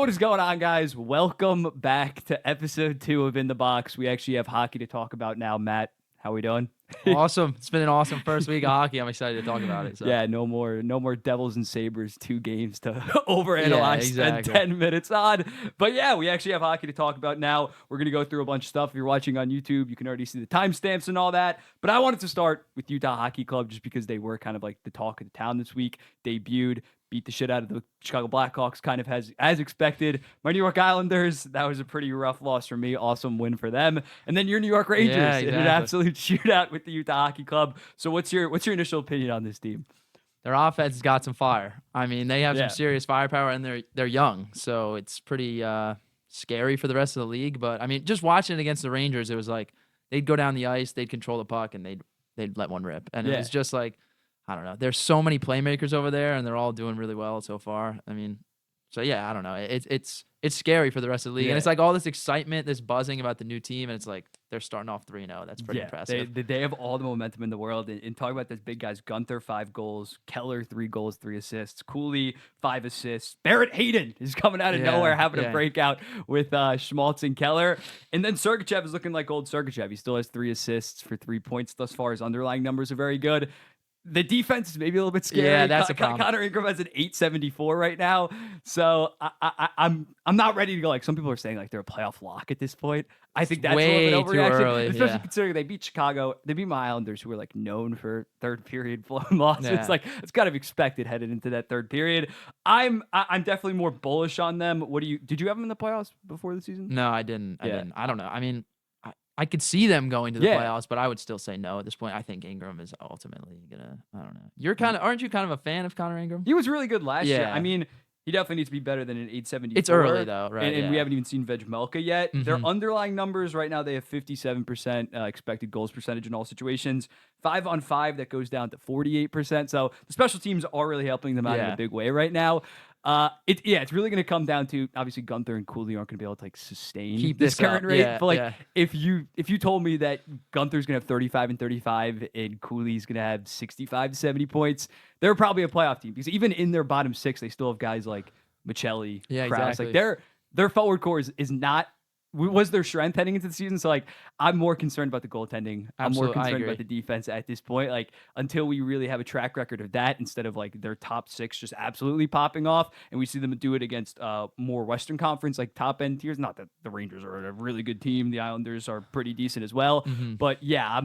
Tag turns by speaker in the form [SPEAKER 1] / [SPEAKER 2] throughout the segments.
[SPEAKER 1] What is going on, guys? Welcome back to episode 2 of In the Box. We actually have hockey to talk about now. Matt, how we doing?
[SPEAKER 2] Awesome. It's been an awesome first week of hockey. I'm excited to talk about it. So.
[SPEAKER 1] Yeah, no more Devils and Sabres, 2 games to overanalyze,
[SPEAKER 2] exactly.
[SPEAKER 1] spend 10 minutes on. But yeah, we actually have hockey to talk about now. We're going to go through a bunch of stuff. If you're watching on YouTube, you can already see the timestamps and all that. But I wanted to start with Utah Hockey Club just because they were kind of like the talk of the town this week. Debuted, beat the shit out of the Chicago Blackhawks, kind of as expected. My New York Islanders, that was a pretty rough loss for me. Awesome win for them. And then your New York Rangers in an absolute shootout with the Utah Hockey Club. So what's your initial opinion on this team?
[SPEAKER 2] Their offense has got some fire. I mean, they have some serious firepower, and they're young, so it's pretty scary for the rest of the league. But I mean, just watching it against the Rangers, it was like they'd go down the ice, they'd control the puck, and they'd let one rip, and it was just like, I don't know. There's so many playmakers over there, and they're all doing really well so far. I mean, so yeah, I don't know. It's scary for the rest of the league, and it's like all this excitement, this buzzing about the new team, and it's like they're starting off 3-0. That's pretty impressive.
[SPEAKER 1] They have all the momentum in the world. And talking about those big guys, Guenther 5 goals, Keller 3 goals, 3 assists, Cooley 5 assists, Barrett Hayden is coming out of nowhere having a breakout with Schmaltz and Keller, and then Sergachev is looking like old Sergachev. He still has 3 assists for 3 points thus far. His underlying numbers are very good. The defense is maybe a little bit scary.
[SPEAKER 2] Yeah, that's a problem.
[SPEAKER 1] Connor Ingram has an 874 right now, so I'm not ready to go. Like some people are saying, like they're a playoff lock at this point. I think that's
[SPEAKER 2] way
[SPEAKER 1] a little bit of an overreaction,
[SPEAKER 2] too early,
[SPEAKER 1] especially considering they beat Chicago, they beat my Islanders, who were like known for third period blown losses.
[SPEAKER 2] Yeah.
[SPEAKER 1] Like it's kind of expected headed into that third period. I'm definitely more bullish on them. Did you have them in the playoffs before the season?
[SPEAKER 2] No, I didn't. I don't know. I mean, I could see them going to the playoffs, but I would still say no at this point. I think Ingram is ultimately gonna. I don't know. Aren't you kind of a fan of Connor Ingram?
[SPEAKER 1] He was really good last year. I mean, he definitely needs to be better than an 874.
[SPEAKER 2] It's early though, right?
[SPEAKER 1] And we haven't even seen Vejmelka yet. Their underlying numbers right now, they have 57% expected goals percentage in all situations. 5-on-5, that goes down to 48%. So the special teams are really helping them out in a big way right now. It's really going to come down to, obviously Guenther and Cooley aren't going to be able to like sustain this current rate. But like if you told me that Gunther's going to have 35 and 35 and Cooley's going to have 65 to 70 points, they're probably a playoff team, because even in their bottom 6, they still have guys like Michelli, Krause.
[SPEAKER 2] Exactly.
[SPEAKER 1] Like their forward core is not was their strength heading into the season. So like I'm more concerned about the goaltending. I'm more concerned about the defense at this point. Like until we really have a track record of that, instead of like their top 6 just absolutely popping off, and we see them do it against more Western Conference like top end tiers. Not that the Rangers are a really good team. The Islanders are pretty decent as well. But yeah,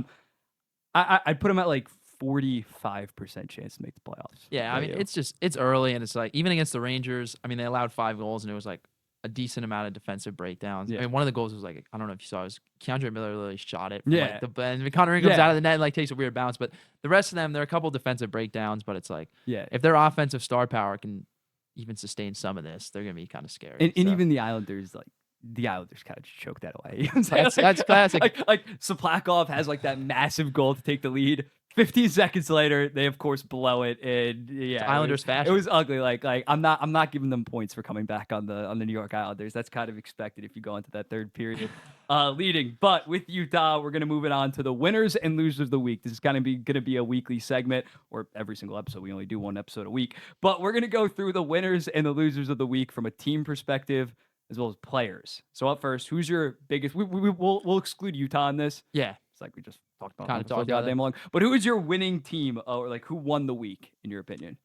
[SPEAKER 1] I'd put them at like 45% chance to make the playoffs.
[SPEAKER 2] Yeah, I mean it's early, and it's like even against the Rangers, I mean they allowed 5 goals, and it was like a decent amount of defensive breakdowns. I mean, one of the goals was like, I don't know if you saw, it was Keandre Miller literally shot it. From and Connor Ingram's out of the net and like takes a weird bounce. But the rest of them, there are a couple defensive breakdowns, but it's like, if their offensive star power can even sustain some of this, they're going to be kind of scary.
[SPEAKER 1] And even the Islanders, like, the Islanders kind of choked that away.
[SPEAKER 2] That's classic.
[SPEAKER 1] Like Soplakov has like that massive goal to take the lead. 15 seconds later, they of course blow it, and
[SPEAKER 2] Islanders fashion.
[SPEAKER 1] It was ugly. Like I'm not giving them points for coming back on the New York Islanders. That's kind of expected if you go into that third period leading. But with Utah, we're gonna move it on to the winners and losers of the week. This is gonna be a weekly segment, or every single episode. We only do 1 episode a week, but we're gonna go through the winners and the losers of the week from a team perspective as well as players. So up first, who's your biggest? We'll exclude Utah in this.
[SPEAKER 2] Yeah.
[SPEAKER 1] It's like we just talked about so goddamn long. But who is your winning team, or like who won the week in your opinion?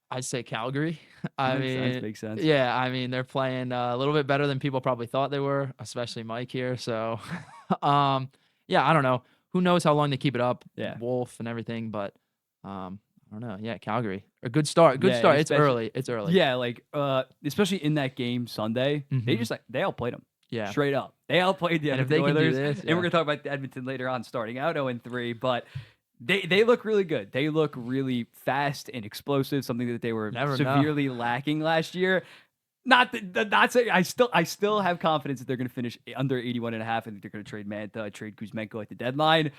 [SPEAKER 2] I'd say Calgary.
[SPEAKER 1] Makes sense.
[SPEAKER 2] Yeah, I mean they're playing a little bit better than people probably thought they were, especially Mike here. So, I don't know. Who knows how long they keep it up?
[SPEAKER 1] Yeah,
[SPEAKER 2] Wolf and everything, but I don't know. Yeah, Calgary. A good start. Good start. It's early.
[SPEAKER 1] Yeah, like especially in that game Sunday, they outplayed them.
[SPEAKER 2] Yeah,
[SPEAKER 1] straight up. They outplayed the Edmonton Oilers. And we're gonna talk about Edmonton later on, starting out 0-3, but they look really good. They look really fast and explosive, something that they were severely lacking last year. Not saying I still have confidence that they're gonna finish under 81.5. I think they're gonna trade Manta, trade Kuzmenko at the deadline.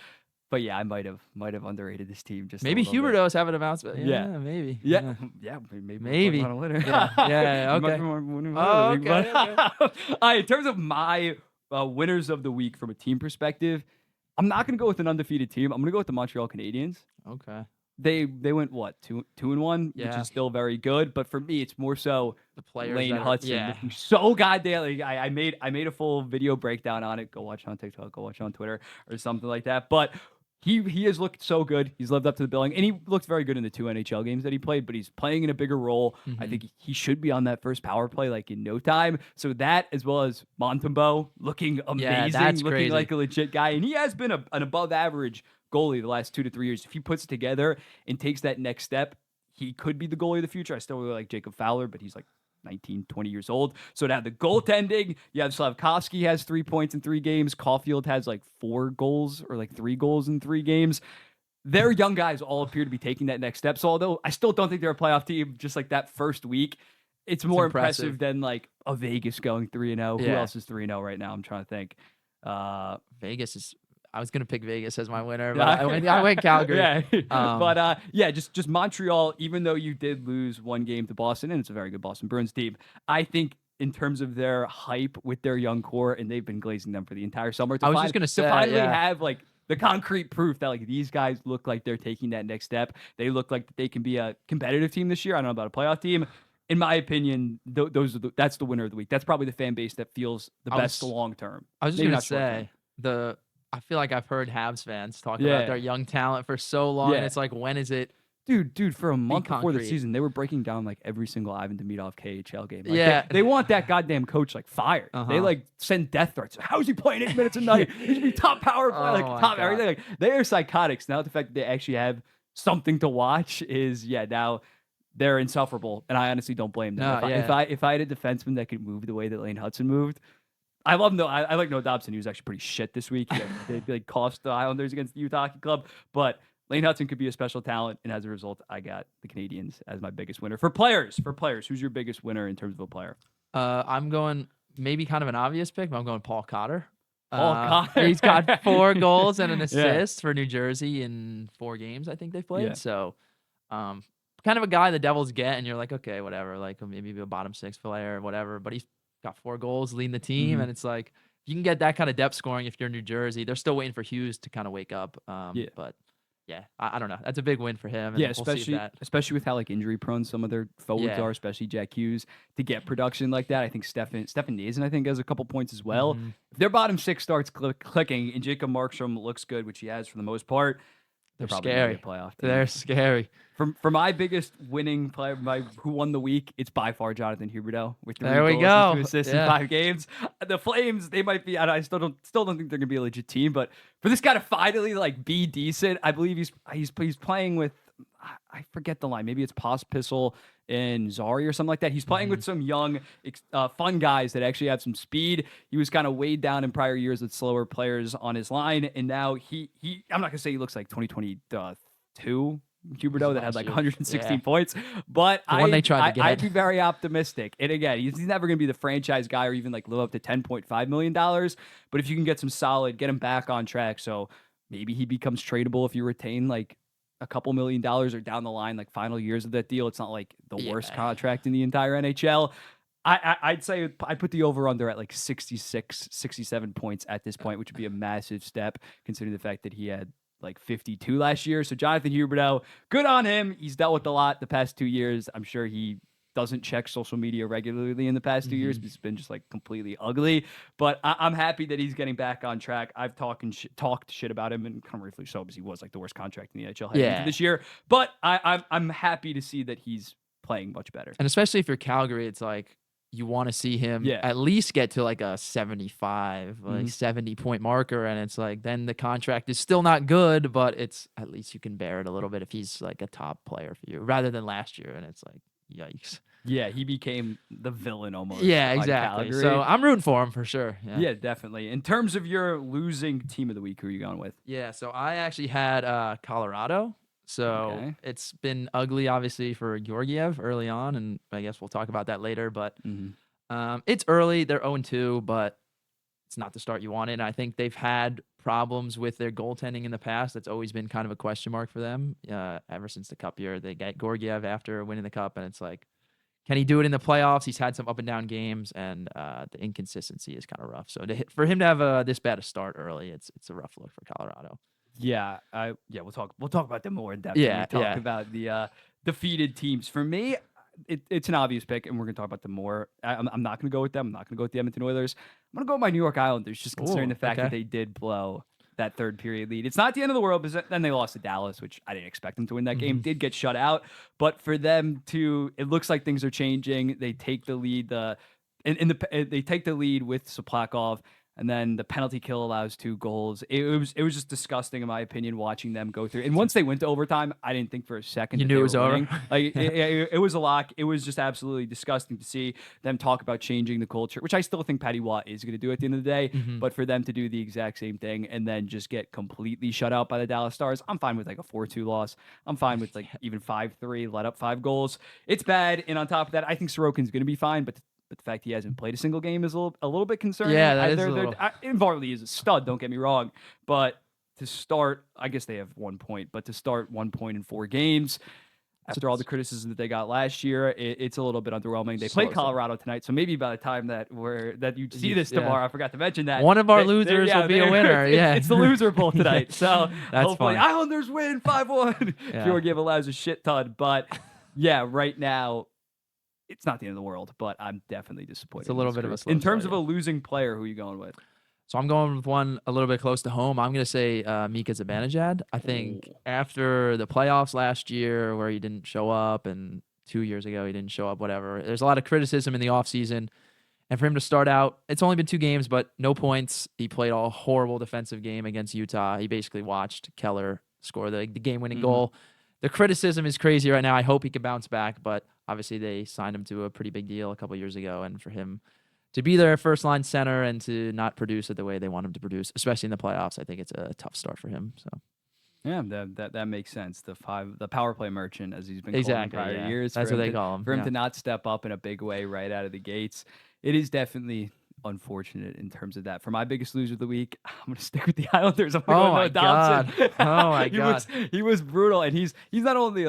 [SPEAKER 1] But yeah, I might have underrated this team just
[SPEAKER 2] maybe Huberdeau's having a bounce.
[SPEAKER 1] Maybe.
[SPEAKER 2] Maybe.
[SPEAKER 1] On a winner.
[SPEAKER 2] Yeah. Okay.
[SPEAKER 1] All right. In terms of my winners of the week from a team perspective, I'm not going to go with an undefeated team. I'm going to go with the Montreal Canadiens.
[SPEAKER 2] Okay.
[SPEAKER 1] They went what 2-1, which
[SPEAKER 2] Yeah.
[SPEAKER 1] is still very good. But for me, it's more so
[SPEAKER 2] The players
[SPEAKER 1] Lane
[SPEAKER 2] that are-
[SPEAKER 1] Hudson
[SPEAKER 2] yeah.
[SPEAKER 1] looking so goddamn. Like, I made a full video breakdown on it. Go watch it on TikTok. Go watch it on Twitter or something like that. But he has looked so good. He's lived up to the billing, and he looked very good in the 2 NHL games that he played. But he's playing in a bigger role. I think he should be on that first power play like in no time. So that, as well as Montembeault looking amazing,
[SPEAKER 2] that's
[SPEAKER 1] looking
[SPEAKER 2] crazy.
[SPEAKER 1] like a legit guy, and he has been an above average goalie the last 2 to 3 years. If he puts it together and takes that next step, he could be the goalie of the future. I still really like Jacob Fowler, but he's like 19, 20 years old. So to have the goaltending, you have Slavkovsky has 3 points in 3 games. Caulfield has like 4 goals or like 3 goals in 3 games. Their young guys all appear to be taking that next step. So although I still don't think they're a playoff team, just like that first week, it's more impressive than like a Vegas going 3-0. Who else is 3-0 right now? I'm trying to think.
[SPEAKER 2] Vegas is. I was gonna pick Vegas as my winner, but I went Calgary.
[SPEAKER 1] Yeah, just Montreal. Even though you did lose 1 game to Boston, and it's a very good Boston Bruins team, I think in terms of their hype with their young core, and they've been glazing them for the entire summer.
[SPEAKER 2] I was just gonna say,
[SPEAKER 1] to finally have like the concrete proof that like these guys look like they're taking that next step. They look like they can be a competitive team this year. I don't know about a playoff team. In my opinion, that's the winner of the week. That's probably the fan base that feels the best long term.
[SPEAKER 2] I was just gonna say I feel like I've heard Habs fans talk about their young talent for so long, and it's like, when is it?
[SPEAKER 1] Dude, for a month before the season, they were breaking down like every single Ivan Demidov KHL game. Like, they want that goddamn coach like fired. They like send death threats. How's he playing 8 minutes a night? He should be top power play, top everything. Like, they are psychotics. Now the fact that they actually have something to watch is now they're insufferable, and I honestly don't blame them. If I had a defenseman that could move the way that Lane Hudson moved. I love I like Noah Dobson. He was actually pretty shit this week. They like cost the Islanders against the Utah Hockey Club, but Lane Hudson could be a special talent, and as a result, I got the Canadians as my biggest winner. For players, who's your biggest winner in terms of a player?
[SPEAKER 2] I'm going maybe kind of an obvious pick, but I'm going Paul Cotter.
[SPEAKER 1] Cotter.
[SPEAKER 2] He's got 4 goals and an assist for New Jersey in 4 games I think they played. Yeah. So, kind of a guy the Devils get, and you're like, okay, whatever, like maybe a bottom 6 player or whatever, but he's got 4 goals, leading the team, and it's like you can get that kind of depth scoring if you're New Jersey. They're still waiting for Hughes to kind of wake up. But yeah, I don't know. That's a big win for him. And
[SPEAKER 1] especially with how like injury prone some of their forwards are, especially Jack Hughes, to get production like that. I think Stefan Nazen, I think, has a couple points as well. If their bottom 6 starts clicking and Jacob Markstrom looks good, which he has for the most part, they're probably
[SPEAKER 2] scary.
[SPEAKER 1] Gonna be a playoff team.
[SPEAKER 2] They're scary.
[SPEAKER 1] For my biggest winning player, who won the week, it's by far Jonathan Huberdeau with 3
[SPEAKER 2] there we
[SPEAKER 1] goals
[SPEAKER 2] go.
[SPEAKER 1] and 2 assists in 5 games. The Flames, they might be. I still don't think they're gonna be a legit team, but for this guy to finally like be decent, I believe he's playing with. I forget the line. Maybe it's Pospisil and Zari or something like that. He's playing with some young, fun guys that actually have some speed. He was kind of weighed down in prior years with slower players on his line, and now he I'm not gonna say he looks like 2022 Huberdeau that had like 116 points, but I'd be very optimistic. And again, he's never gonna be the franchise guy or even like live up to $10.5 million. But if you can get some solid, get him back on track, so maybe he becomes tradable if you retain like a couple $1 million or down the line, like final years of that deal. It's not like the worst contract in the entire NHL. I'd say I put the over under at like 66, 67 points at this point, which would be a massive step considering the fact that he had like 52 last year. So Jonathan Huberdeau, good on him. He's dealt with a lot the past 2 years. I'm sure he doesn't check social media regularly in the past 2 years. It's been just like completely ugly, but I'm happy that he's getting back on track. I've talked shit about him, and kind of briefly so, because he was like the worst contract in the NHL heading into this year. But I'm happy to see that he's playing much better.
[SPEAKER 2] And especially if you're Calgary, it's like you want to see him at least get to like a 75, like 70 point marker. And it's like, then the contract is still not good, but it's at least you can bear it a little bit if he's like a top player for you rather than last year. And it's like, yikes.
[SPEAKER 1] Yeah, he became the villain almost.
[SPEAKER 2] Yeah, exactly. So I'm rooting for him for sure.
[SPEAKER 1] Yeah, definitely. In terms of your losing team of the week, who are you going with?
[SPEAKER 2] Yeah, so I actually had Colorado. So it's been ugly, obviously, for Georgiev early on, and I guess we'll talk about that later. But it's early. They're 0-2, but it's not the start you wanted. And I think they've had problems with their goaltending in the past. That's always been kind of a question mark for them ever since the Cup year. They get Georgiev after winning the Cup, and it's like, can he do it in the playoffs? He's had some up and down games, and the inconsistency is kind of rough. So for him to have this bad a start early, it's a rough look for Colorado.
[SPEAKER 1] We'll talk about them more in depth
[SPEAKER 2] Yeah,
[SPEAKER 1] when we talk about the defeated teams. For me, it's an obvious pick, and we're going to talk about them more. I'm not going to go with them. I'm not going to go with the Edmonton Oilers. I'm going to go with my New York Islanders, just considering the fact that they did blow that third period lead. It's not the end of the world, because then they lost to Dallas, which I didn't expect them to win that game. Did get shut out, but for them to, it looks like things are changing. They take the lead. They take the lead with Soplakov. And then the penalty kill allows 2 goals. It was just disgusting, in my opinion, watching them go through. And once they went to overtime, I didn't think for a second
[SPEAKER 2] you
[SPEAKER 1] that
[SPEAKER 2] knew
[SPEAKER 1] they
[SPEAKER 2] it was
[SPEAKER 1] were
[SPEAKER 2] over.
[SPEAKER 1] winning. Like it was a lock. It was just absolutely disgusting to see them talk about changing the culture, which I still think Patty Watt is going to do at the end of the day. But for them to do the exact same thing and then just get completely shut out by the Dallas Stars, I'm fine with like a 4-2 loss. I'm fine with like even 5-3, let up 5 goals. It's bad. And on top of that, I think Sorokin's going to be fine, but the fact he hasn't played a single game is a little bit concerning.
[SPEAKER 2] Yeah, that is a little.
[SPEAKER 1] Varley is a stud, don't get me wrong. But to start, I guess they have 1 point, but to start 1 point in 4 games, after all the criticism that they got last year, it's a little bit underwhelming. They play Colorado tonight, so maybe by the time that you see this tomorrow, I forgot to mention that.
[SPEAKER 2] One of our losers will be a winner.
[SPEAKER 1] It's the loser poll tonight. So
[SPEAKER 2] that's
[SPEAKER 1] hopefully
[SPEAKER 2] fun.
[SPEAKER 1] Islanders win 5-1. Georgiev allows a shit ton. But yeah, right now, it's not the end of the world, but I'm definitely disappointed.
[SPEAKER 2] It's a little bit of a slow
[SPEAKER 1] in terms
[SPEAKER 2] start,
[SPEAKER 1] of a losing player, who are you going with?
[SPEAKER 2] So I'm going with one a little bit close to home. I'm going to say Mika Zibanejad. I think after the playoffs last year where he didn't show up, and 2 years ago he didn't show up, whatever, there's a lot of criticism in the offseason. And for him to start out, it's only been 2 games, but no points. He played a horrible defensive game against Utah. He basically watched Keller score the game-winning goal. The criticism is crazy right now. I hope he can bounce back, but obviously they signed him to a pretty big deal a couple years ago, and for him to be their first-line center and to not produce it the way they want him to produce, especially in the playoffs, I think it's a tough start for him. So,
[SPEAKER 1] yeah, that makes sense. The power play merchant, as he's been called in prior years.
[SPEAKER 2] That's what they call him.
[SPEAKER 1] For him to not step up in a big way right out of the gates, it is definitely unfortunate in terms of that. For my biggest loser of the week, I'm going to stick with the Islanders. I'm going to go Dobson.
[SPEAKER 2] Oh my God.
[SPEAKER 1] He was brutal, and he's not only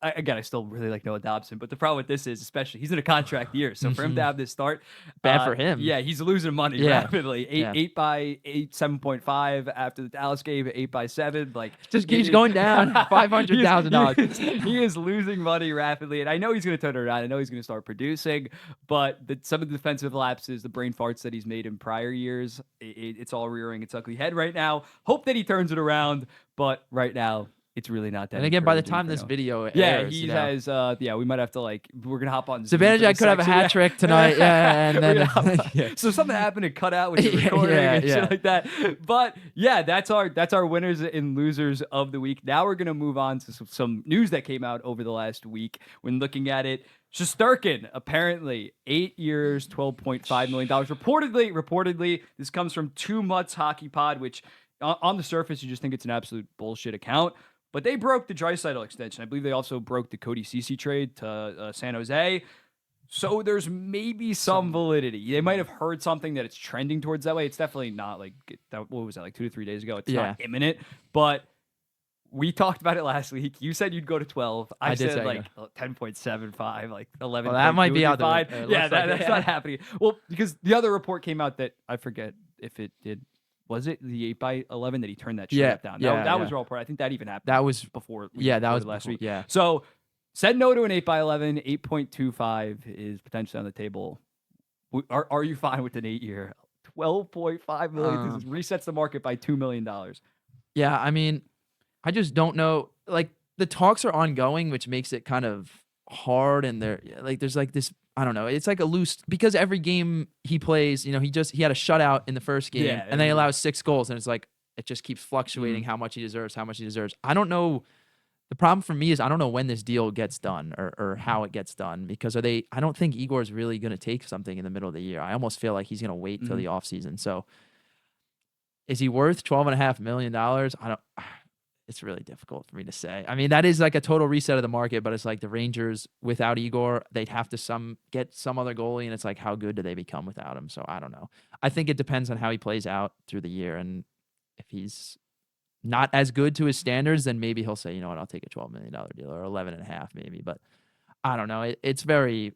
[SPEAKER 1] again, I still really like Noah Dobson, but the problem with this is, especially, he's in a contract year. So for him to have this start,
[SPEAKER 2] bad for him.
[SPEAKER 1] Yeah, he's losing money rapidly. 8 by 8, 7.5 after the Dallas game, 8 by 7. Like,
[SPEAKER 2] just keeps going down. $500,000.
[SPEAKER 1] He is losing money rapidly, and I know he's going to turn it around. I know he's going to start producing, but some of the defensive lapses, the brain farts that he's made in prior years, it's all rearing its ugly head right now. Hope that he turns it around, but right now, it's really not that.
[SPEAKER 2] And again, by the time this video airs,
[SPEAKER 1] he has. We might have to we're gonna hop on.
[SPEAKER 2] Zibanejad could have a hat trick tonight. And then
[SPEAKER 1] so something happened to cut out with the recording and shit like that. But yeah, that's our winners and losers of the week. Now we're gonna move on to some news that came out over the last week. When looking at it, Shesterkin, apparently 8 years, $12.5 million. Reportedly, this comes from 2 Mutts Hockey Pod, which on the surface you just think it's an absolute bullshit account. But they broke the Draisaitl extension. I believe they also broke the Cody Ceci trade to San Jose. So there's maybe some validity. They might have heard something that it's trending towards that way. It's definitely not like, what was that, like 2 to 3 days ago? It's not imminent. But we talked about it last week. You said you'd go to 12. I said like 10.75, like 11.
[SPEAKER 2] Well, that might be out there.
[SPEAKER 1] That's not happening. Well, because the other report came out that I forget if it did. Was it the 8 by 11 that he turned that shit down? That was real part. I think that even happened.
[SPEAKER 2] That was
[SPEAKER 1] before.
[SPEAKER 2] That was
[SPEAKER 1] last
[SPEAKER 2] before,
[SPEAKER 1] week.
[SPEAKER 2] Yeah.
[SPEAKER 1] So said no to an 8 by 11. 8.25 is potentially on the table. Are you fine with an 8-year? 12.5 million. This resets the market by $2 million.
[SPEAKER 2] Yeah, I mean, I just don't know. Like, the talks are ongoing, which makes it kind of hard. And there's like this. I don't know. It's like a loose, because every game he plays, he had a shutout in the first game, and they allow 6 goals, and it's like it just keeps fluctuating how much he deserves. I don't know. The problem for me is I don't know when this deal gets done or how it gets done, because I don't think Igor's really going to take something in the middle of the year. I almost feel like he's going to wait till the offseason. So is he worth $12.5 million? It's really difficult for me to say. I mean, that is like a total reset of the market, but it's like the Rangers without Igor, they'd have to get some other goalie, and it's like, how good do they become without him? So I don't know. I think it depends on how he plays out through the year, and if he's not as good to his standards, then maybe he'll say, you know what, I'll take a $12 million deal, or 11.5 maybe. But I don't know. It's very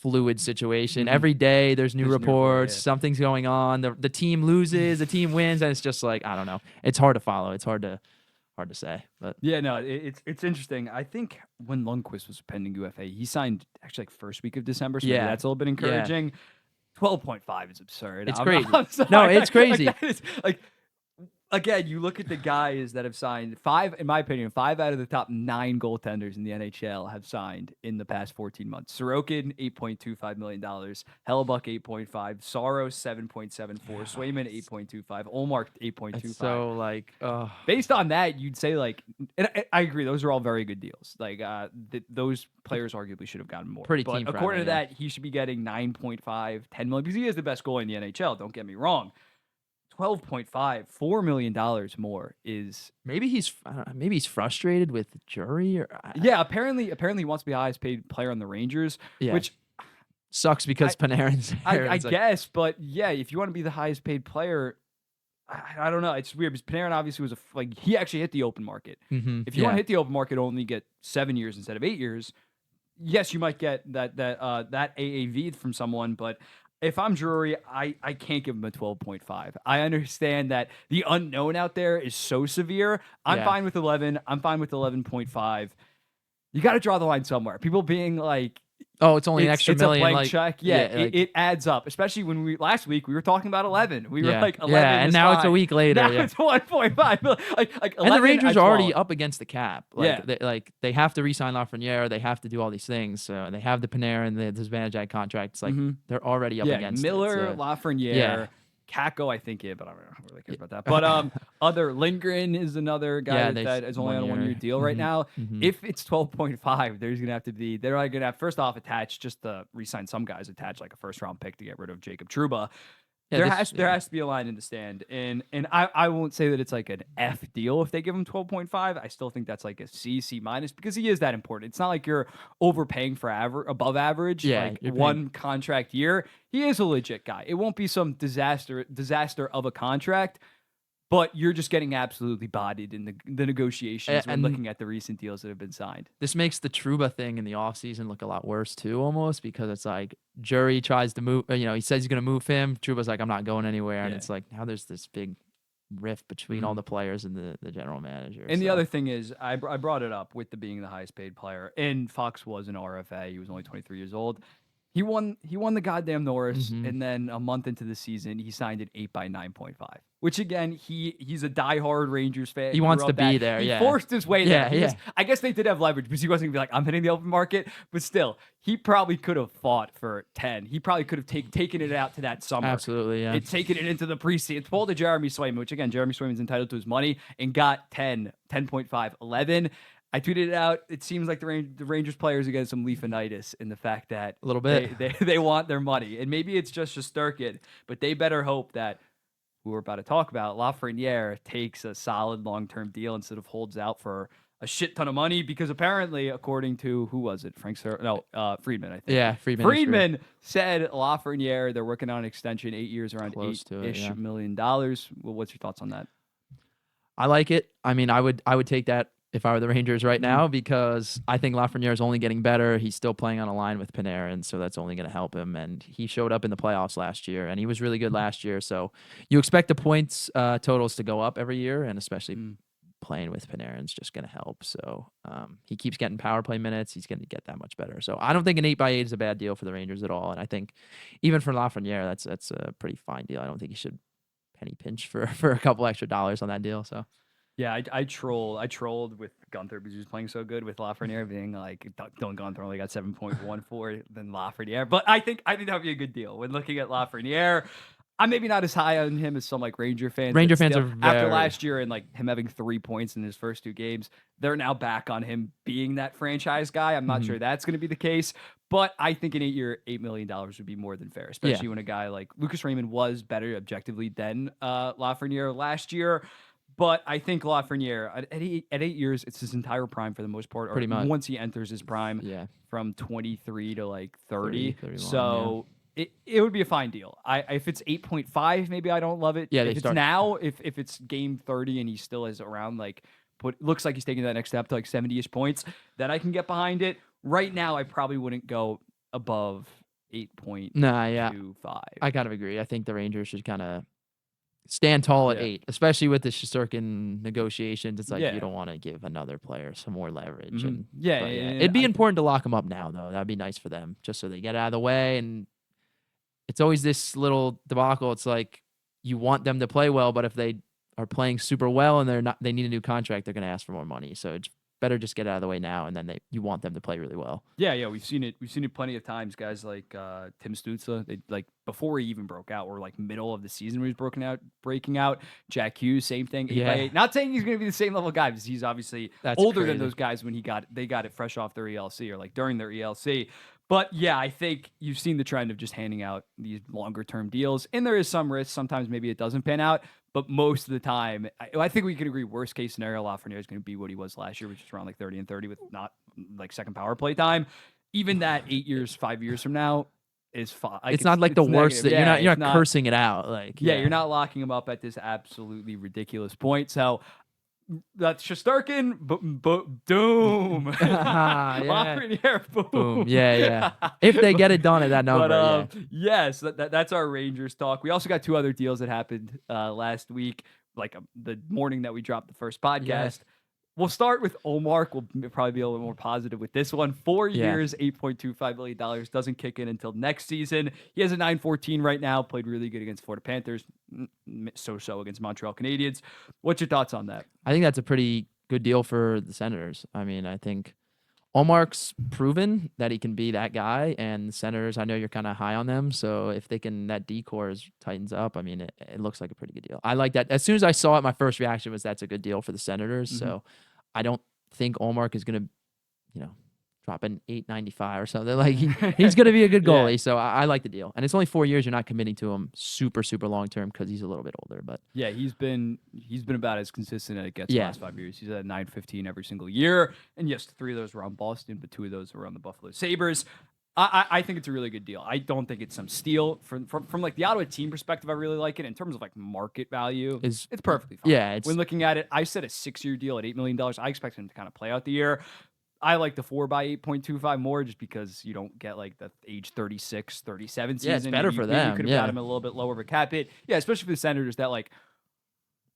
[SPEAKER 2] fluid situation. Every day there's new reports, something's going on. The team loses, the team wins, and it's just like, I don't know. It's hard to follow. It's hard to say. But
[SPEAKER 1] yeah, no, it's interesting. I think when Lundqvist was pending UFA, he signed actually like first week of December, so maybe that's a little bit encouraging. 12.5 is absurd.
[SPEAKER 2] It's crazy.
[SPEAKER 1] I'm sorry.
[SPEAKER 2] No, it's crazy.
[SPEAKER 1] Like, that is, like, again, you look at the guys that have signed in my opinion, 5 out of the top 9 goaltenders in the NHL have signed in the past 14 months. Sorokin, $8.25 million. Hellebuck, 8.5. Saros, 7.74. Swayman, 8.25. Ullmark, 8.25.
[SPEAKER 2] So, like,
[SPEAKER 1] based on that, you'd say, like, and I agree, those are all very good deals. Like, those players arguably should have gotten more.
[SPEAKER 2] Pretty
[SPEAKER 1] but
[SPEAKER 2] team
[SPEAKER 1] according
[SPEAKER 2] friendly,
[SPEAKER 1] to that, he should be getting 9.5, $10 million, because he is the best goalie in the NHL, don't get me wrong. 12.5, $4 million more is
[SPEAKER 2] maybe he's frustrated with the jury, or
[SPEAKER 1] yeah. Apparently he wants to be the highest paid player on the Rangers, which
[SPEAKER 2] sucks because Panarin's there.
[SPEAKER 1] I guess, but yeah, if you want to be the highest paid player, I don't know. It's weird because Panarin obviously was he actually hit the open market. If you want to hit the open market, only get 7 years instead of 8 years. Yes, you might get that AAV from someone, but if I'm Drury, I can't give him a 12.5. I understand that the unknown out there is so severe. I'm fine with 11. I'm fine with 11.5. You got to draw the line somewhere. People being like,
[SPEAKER 2] oh, it's only an extra million.
[SPEAKER 1] It's a blank check. Yeah, it adds up. Especially when last week we were talking about 11. We were like 11.
[SPEAKER 2] Yeah, and now it's a week later.
[SPEAKER 1] Now it's 1.5. Like 11,
[SPEAKER 2] and the Rangers are already up against the cap. They have to re-sign Lafreniere. They have to do all these things. So they have the Panarin, the disadvantage contracts. Like they're already up against
[SPEAKER 1] Miller,
[SPEAKER 2] it. So.
[SPEAKER 1] Lafreniere. Kako, I think, but I don't really care about that. But other Lindgren is another guy that is only on a 1-year deal right now. If it's 12.5, they're going to have first off attached just to re-sign some guys, attach like a first round pick to get rid of Jacob Trouba. Yeah, there has to be a line in the stand, and I won't say that it's like an F deal if they give him 12.5. I still think that's like a C minus because he is that important. It's not like you're overpaying for above average.
[SPEAKER 2] Yeah,
[SPEAKER 1] like one contract year. He is a legit guy. It won't be some disaster of a contract, but you're just getting absolutely bodied in the negotiations when looking at the recent deals that have been signed.
[SPEAKER 2] This makes the Trouba thing in the offseason look a lot worse too, almost, because it's like Jury tries to move, he says he's going to move him. Trouba's like, I'm not going anywhere. And it's like, now there's this big rift between all the players and the general manager.
[SPEAKER 1] And the other thing is, I brought it up with being the highest paid player, and Fox was an RFA. He was only 23 years old. He won the goddamn Norris, and then a month into the season, he signed an 8 by 9.5. Which again, he's a diehard Rangers fan.
[SPEAKER 2] He wants to be there.
[SPEAKER 1] He forced his way there. I guess they did have leverage because he wasn't gonna be like, I'm hitting the open market, but still, he probably could have fought for 10. He probably could have taken it out to that summer.
[SPEAKER 2] Absolutely, yeah.
[SPEAKER 1] Taken it into the preseason. It's pulled to Jeremy Swayman, which again, Jeremy Swayman's entitled to his money, and got 10, 10.5, 11. I tweeted it out. It seems like the Rangers players are getting some Leafinitis in the fact that
[SPEAKER 2] a little bit
[SPEAKER 1] they want their money, and maybe it's just Shesterkin, but they better hope that who we're about to talk about, Lafreniere, takes a solid long-term deal instead of holds out for a shit ton of money, because apparently, according to who was it, Friedman, I think.
[SPEAKER 2] Yeah,
[SPEAKER 1] Friedman said Lafreniere, they're working on an extension, 8 years, around $8-ish million. Well, what's your thoughts on that?
[SPEAKER 2] I like it. I mean, I would take that if I were the Rangers right now, because I think Lafreniere is only getting better. He's still playing on a line with Panarin, so that's only going to help him. And he showed up in the playoffs last year, and he was really good last year. So you expect the points totals to go up every year, and especially playing with Panarin is just going to help. So he keeps getting power play minutes. He's going to get that much better. So I don't think an 8 by 8 is a bad deal for the Rangers at all. And I think even for Lafreniere, that's a pretty fine deal. I don't think he should penny pinch for a couple extra dollars on that deal. So.
[SPEAKER 1] Yeah, I trolled with Guenther because he was playing so good with Lafreniere being like, Dylan Guenther only got 7.14 than Lafreniere. But I think that would be a good deal. When looking at Lafreniere, I'm maybe not as high on him as some like Ranger fans.
[SPEAKER 2] Ranger fans are
[SPEAKER 1] after last year and like him having 3 points in his first 2 games, they're now back on him being that franchise guy. I'm not sure that's going to be the case. But I think an 8-year, $8 million would be more than fair, especially when a guy like Lucas Raymond was better objectively than Lafreniere last year. But I think Lafreniere, at 8 years, it's his entire prime for the most part.
[SPEAKER 2] Pretty much.
[SPEAKER 1] Once he enters his prime, from 23 to like 30.
[SPEAKER 2] 31,
[SPEAKER 1] so it would be a fine deal. If it's 8.5, maybe I don't love it.
[SPEAKER 2] Yeah,
[SPEAKER 1] if it's game 30 and he still is around looks like he's taking that next step to like 70-ish points, then I can get behind it. Right now, I probably wouldn't go above 8.25.
[SPEAKER 2] Nah, yeah. I kind of agree. I think the Rangers should kind of stand tall at 8, especially with the Shesterkin negotiations. It's like you don't want to give another player some more leverage. And it'd be important to lock them up now, though. That'd be nice for them, just so they get out of the way. And it's always this little debacle. It's like you want them to play well, but if they are playing super well and they need a new contract, they're going to ask for more money. So it's better just get out of the way now, and then you want them to play really well.
[SPEAKER 1] Yeah, we've seen it. We've seen it plenty of times. Guys like Tim Stützle, they like before he even broke out, or like middle of the season when he was breaking out. Jack Hughes, same thing. 8x8. Not saying he's going to be the same level guy, because he's obviously older than those guys when they got it fresh off their ELC, or like during their ELC. But yeah, I think you've seen the trend of just handing out these longer term deals, and there is some risk. Sometimes maybe it doesn't pan out. But most of the time, I think we can agree worst case scenario, Lafreniere is going to be what he was last year, which is around like 30 and 30 with not like second power play time. Even that 8 years, 5 years from now is fine. Like,
[SPEAKER 2] it's not like the worst. You're not cursing it out. Like
[SPEAKER 1] you're not locking him up at this absolutely ridiculous point. So that's Shesterkin, doom. Lafreniere, boom.
[SPEAKER 2] Yeah. If they get it done at that number.
[SPEAKER 1] But, yes, that's our Rangers talk. We also got 2 other deals that happened last week, like the morning that we dropped the first podcast. Yeah. We'll start with Ullmark. We'll probably be a little more positive with this one. 4 years, $8.25 million. Doesn't kick in until next season. He has a 9.14 right now. Played really good against Florida Panthers. So against Montreal Canadiens. What's your thoughts on that?
[SPEAKER 2] I think that's a pretty good deal for the Senators. I mean, I think Ullmark's proven that he can be that guy. And the Senators, I know you're kind of high on them. So if they can, that decor tightens up. I mean, it looks like a pretty good deal. I like that. As soon as I saw it, my first reaction was that's a good deal for the Senators. Mm-hmm. So I don't think Ullmark is going to, drop an 8.95 or something. Like he's going to be a good goalie. So I like the deal. And it's only 4 years. You're not committing to him super, super long term because he's a little bit older. But
[SPEAKER 1] yeah, he's been about as consistent as it gets the last 5 years. He's at 9.15 every single year. And yes, 3 of those were on Boston, but 2 of those were on the Buffalo Sabres. I think it's a really good deal. I don't think it's some steal from like the Ottawa team perspective. I really like it in terms of like market value. It's perfectly fine.
[SPEAKER 2] Yeah,
[SPEAKER 1] when looking at it, I said a 6-year deal at $8 million. I expect him to kind of play out the year. I like the 4 by 8.25 more just because you don't get like the age 36, 37 season.
[SPEAKER 2] Yeah, it's better for them.
[SPEAKER 1] You could have got him a little bit lower of a cap hit. Yeah, especially for the Senators that like.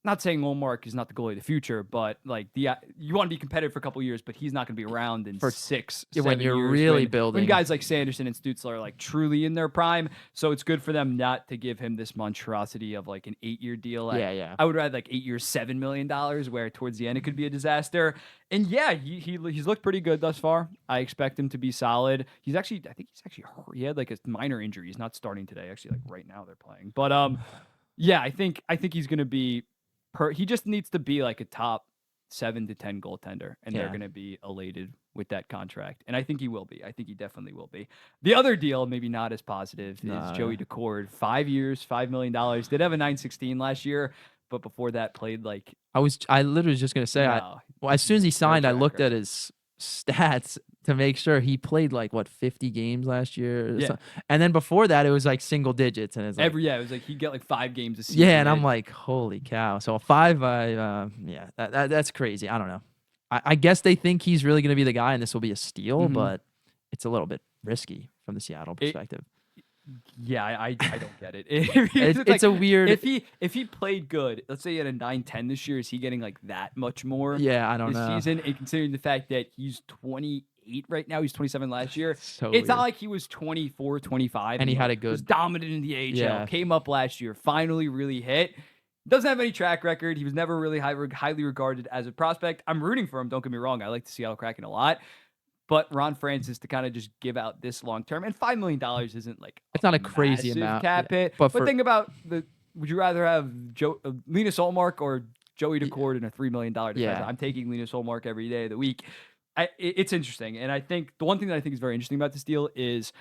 [SPEAKER 1] Not saying Ullmark is not the goalie of the future, but like you want to be competitive for a couple of years, but he's not going to be around in 6, 7
[SPEAKER 2] when you're
[SPEAKER 1] years
[SPEAKER 2] really building.
[SPEAKER 1] When guys like Sanderson and Stützle are like truly in their prime, so it's good for them not to give him this monstrosity of like an 8-year deal. I would rather like 8 years, $7 million, where towards the end it could be a disaster. And yeah, he's looked pretty good thus far. I expect him to be solid. I think he's actually hurt. He had like a minor injury. He's not starting today. Actually, like right now they're playing. But yeah, I think he's going to be. He just needs to be like a top 7 to 10 goaltender, and they're going to be elated with that contract. And I think he will be. I think he definitely will be. The other deal, maybe not as positive, is Joey Daccord. 5 years, $5 million. Did have a 9.16 last year, but before that played like.
[SPEAKER 2] I literally was just going to say, as soon as he signed, I looked at his stats to make sure he played like 50 games last year.
[SPEAKER 1] Yeah.
[SPEAKER 2] And then before that, it was like single digits, and it's like,
[SPEAKER 1] it was like he'd get like 5 games a season.
[SPEAKER 2] Yeah, and I'm like, holy cow! So a 5, that's crazy. I don't know. I guess they think he's really going to be the guy, and this will be a steal, but it's a little bit risky from the Seattle perspective.
[SPEAKER 1] I don't get it.
[SPEAKER 2] It's a weird.
[SPEAKER 1] If he played good, let's say he had a 9.10 this year, is he getting like that much more?
[SPEAKER 2] Yeah, I don't know.
[SPEAKER 1] This season, and considering the fact that he's 28 right now, he's 27 last year. It's
[SPEAKER 2] weird.
[SPEAKER 1] Not like he was 24, 25,
[SPEAKER 2] and he had a good.
[SPEAKER 1] Was dominant in the AHL. Came up last year, finally really hit. Doesn't have any track record. He was never really highly regarded as a prospect. I'm rooting for him. Don't get me wrong. I like the Seattle Kraken a lot. But Ron Francis to kind of just give out this long term, and $5 million isn't like
[SPEAKER 2] it's not a crazy amount
[SPEAKER 1] cap hit. But think about would you rather have Linus Ullmark or Joey Daccord in a $3 million defense?
[SPEAKER 2] Yeah.
[SPEAKER 1] I'm taking Linus Ullmark every day of the week. It's interesting, and I think the one thing that I think is very interesting about this deal is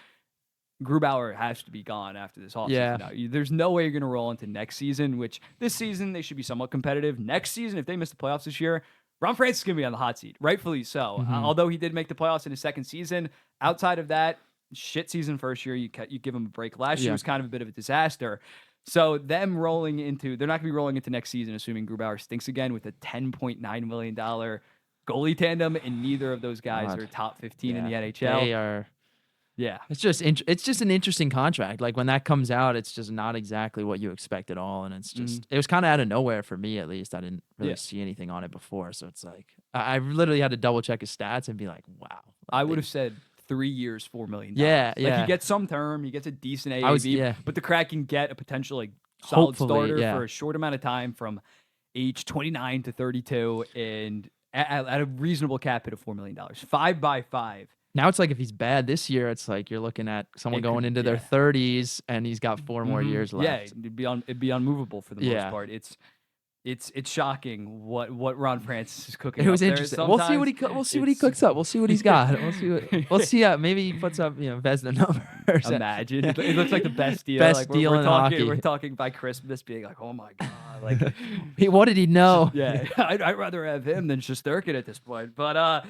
[SPEAKER 1] Grubauer has to be gone after this offseason.
[SPEAKER 2] Yeah.
[SPEAKER 1] Now, there's no way you're going to roll into next season. Which this season they should be somewhat competitive. Next season, if they miss the playoffs this year. Ron Francis is going to be on the hot seat, rightfully so.
[SPEAKER 2] Mm-hmm.
[SPEAKER 1] Although he did make the playoffs in his second season, outside of that, shit season first year, you give him a break. Last year was kind of a bit of a disaster. So them they're not going to be rolling into next season, assuming Grubauer stinks again, with a $10.9 million goalie tandem, and neither of those guys are top 15 in the NHL.
[SPEAKER 2] They are.
[SPEAKER 1] Yeah.
[SPEAKER 2] It's just an interesting contract. Like when that comes out, it's just not exactly what you expect at all, and it's just it was kind of out of nowhere for me at least. I didn't really see anything on it before, so it's like I literally had to double check his stats and be like, wow. Like
[SPEAKER 1] I would have said 3 years, $4 million.
[SPEAKER 2] Yeah,
[SPEAKER 1] Like he gets some term, he gets a decent AAV,
[SPEAKER 2] I was, yeah.
[SPEAKER 1] but the Kraken get a potential like solid
[SPEAKER 2] Hopefully,
[SPEAKER 1] starter
[SPEAKER 2] yeah.
[SPEAKER 1] for a short amount of time from age 29 to 32 and at a reasonable cap hit of $4 million. 5x5.
[SPEAKER 2] Now it's like if he's bad this year, it's like you're looking at someone going into their 30s and he's got 4 more years left.
[SPEAKER 1] Yeah, it'd be unmovable for the most part. It's shocking what Ron Francis is cooking.
[SPEAKER 2] It was
[SPEAKER 1] up
[SPEAKER 2] interesting.
[SPEAKER 1] There
[SPEAKER 2] We'll see what he cooks up. We'll see what he's got. We'll see. Maybe he puts up Vezina numbers.
[SPEAKER 1] Imagine it looks like the best deal.
[SPEAKER 2] Best
[SPEAKER 1] like
[SPEAKER 2] deal in hockey.
[SPEAKER 1] We're talking by Christmas being like, oh my god, like
[SPEAKER 2] what did he know?
[SPEAKER 1] Yeah, I'd rather have him than Shesterkin at this point. But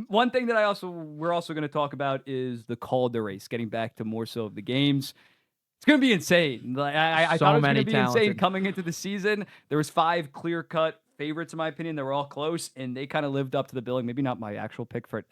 [SPEAKER 1] one thing that we're also going to talk about is the Calder Race. Getting back to more so of the games. It's going to be insane. Like, I thought it was going to be insane coming into the season. There was 5 clear-cut favorites, in my opinion. They were all close, and they kind of lived up to the billing. Maybe not my actual pick for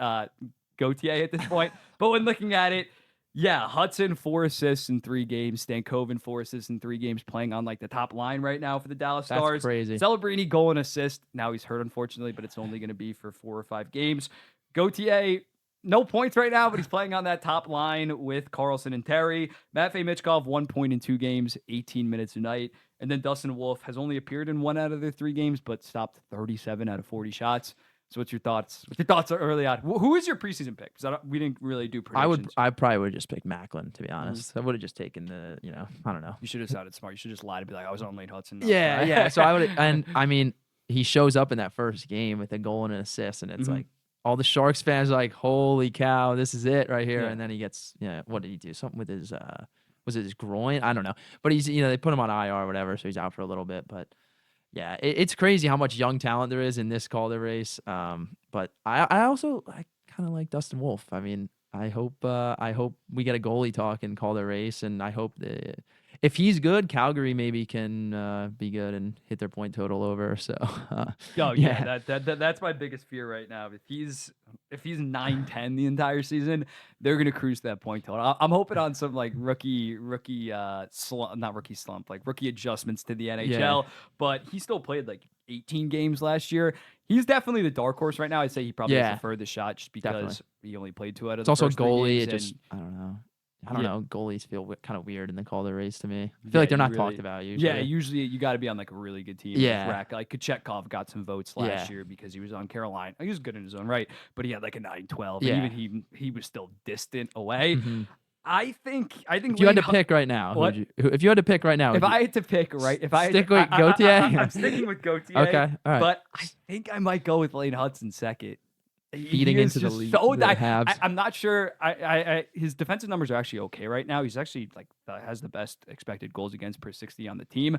[SPEAKER 1] Gauthier at this point. But when looking at it, yeah, Hudson, 4 assists in 3 games. Stankoven, 4 assists in 3 games, playing on like the top line right now for the Dallas Stars.
[SPEAKER 2] That's crazy.
[SPEAKER 1] Celebrini, goal and assist. Now he's hurt, unfortunately, but it's only going to be for 4 or 5 games. Gauthier, no points right now, but he's playing on that top line with Carlson and Terry. Matvei Michkov, 1 point in 2 games, 18 minutes a night. And then Dustin Wolf has only appeared in 1 out of their 3 games, but stopped 37 out of 40 shots. So what's your thoughts? What's your thoughts early on? Who is your preseason pick? Because we didn't really do predictions.
[SPEAKER 2] I probably would have just picked Macklin, to be honest. I would have just taken I don't know.
[SPEAKER 1] You should have sounded smart. You should just lie to be like, I was on Lane Hudson.
[SPEAKER 2] Yeah. So I would have, and I mean, he shows up in that first game with a goal and an assist, and it's like, all the Sharks fans are like, holy cow, this is it right here. Yeah. And then he gets, what did he do? Something with his, was it his groin? I don't know. But he's, they put him on IR or whatever, so he's out for a little bit. But yeah, it's crazy how much young talent there is in this Calder race. But I kind of like Dustin Wolf. I mean, I hope we get a goalie talk in Calder race, and I hope that if he's good, Calgary maybe can be good and hit their point total over. So,
[SPEAKER 1] that's my biggest fear right now. If he's 9-10 the entire season, they're gonna cruise that point total. I'm hoping on some like rookie slump, not rookie slump, like rookie adjustments to the NHL. Yeah. But he still played like 18 games last year. He's definitely the dark horse right now. I'd say he probably has the furthest shot just because he only played 2 out of the first 3 games.
[SPEAKER 2] It's also goalie. I don't know. Goalies feel kind of weird in the Calder race to me. I feel like they're not talked about usually.
[SPEAKER 1] Yeah, usually you got to be on like a really good team.
[SPEAKER 2] Yeah.
[SPEAKER 1] Like Kochetkov got some votes last year because he was on Carolina. He was good in his own right, but he had like a 9-12.
[SPEAKER 2] Yeah.
[SPEAKER 1] And even he was still distant away. Mm-hmm. I think
[SPEAKER 2] if you had to pick right now, if you had to pick right now,
[SPEAKER 1] I had to pick
[SPEAKER 2] stick with Gauthier.
[SPEAKER 1] I'm sticking with Gauthier.
[SPEAKER 2] Okay, all right.
[SPEAKER 1] But I think I might go with Lane Hudson second.
[SPEAKER 2] Feeding into the league.
[SPEAKER 1] So I'm not sure. His defensive numbers are actually okay right now. He's actually like has the best expected goals against per 60 on the team.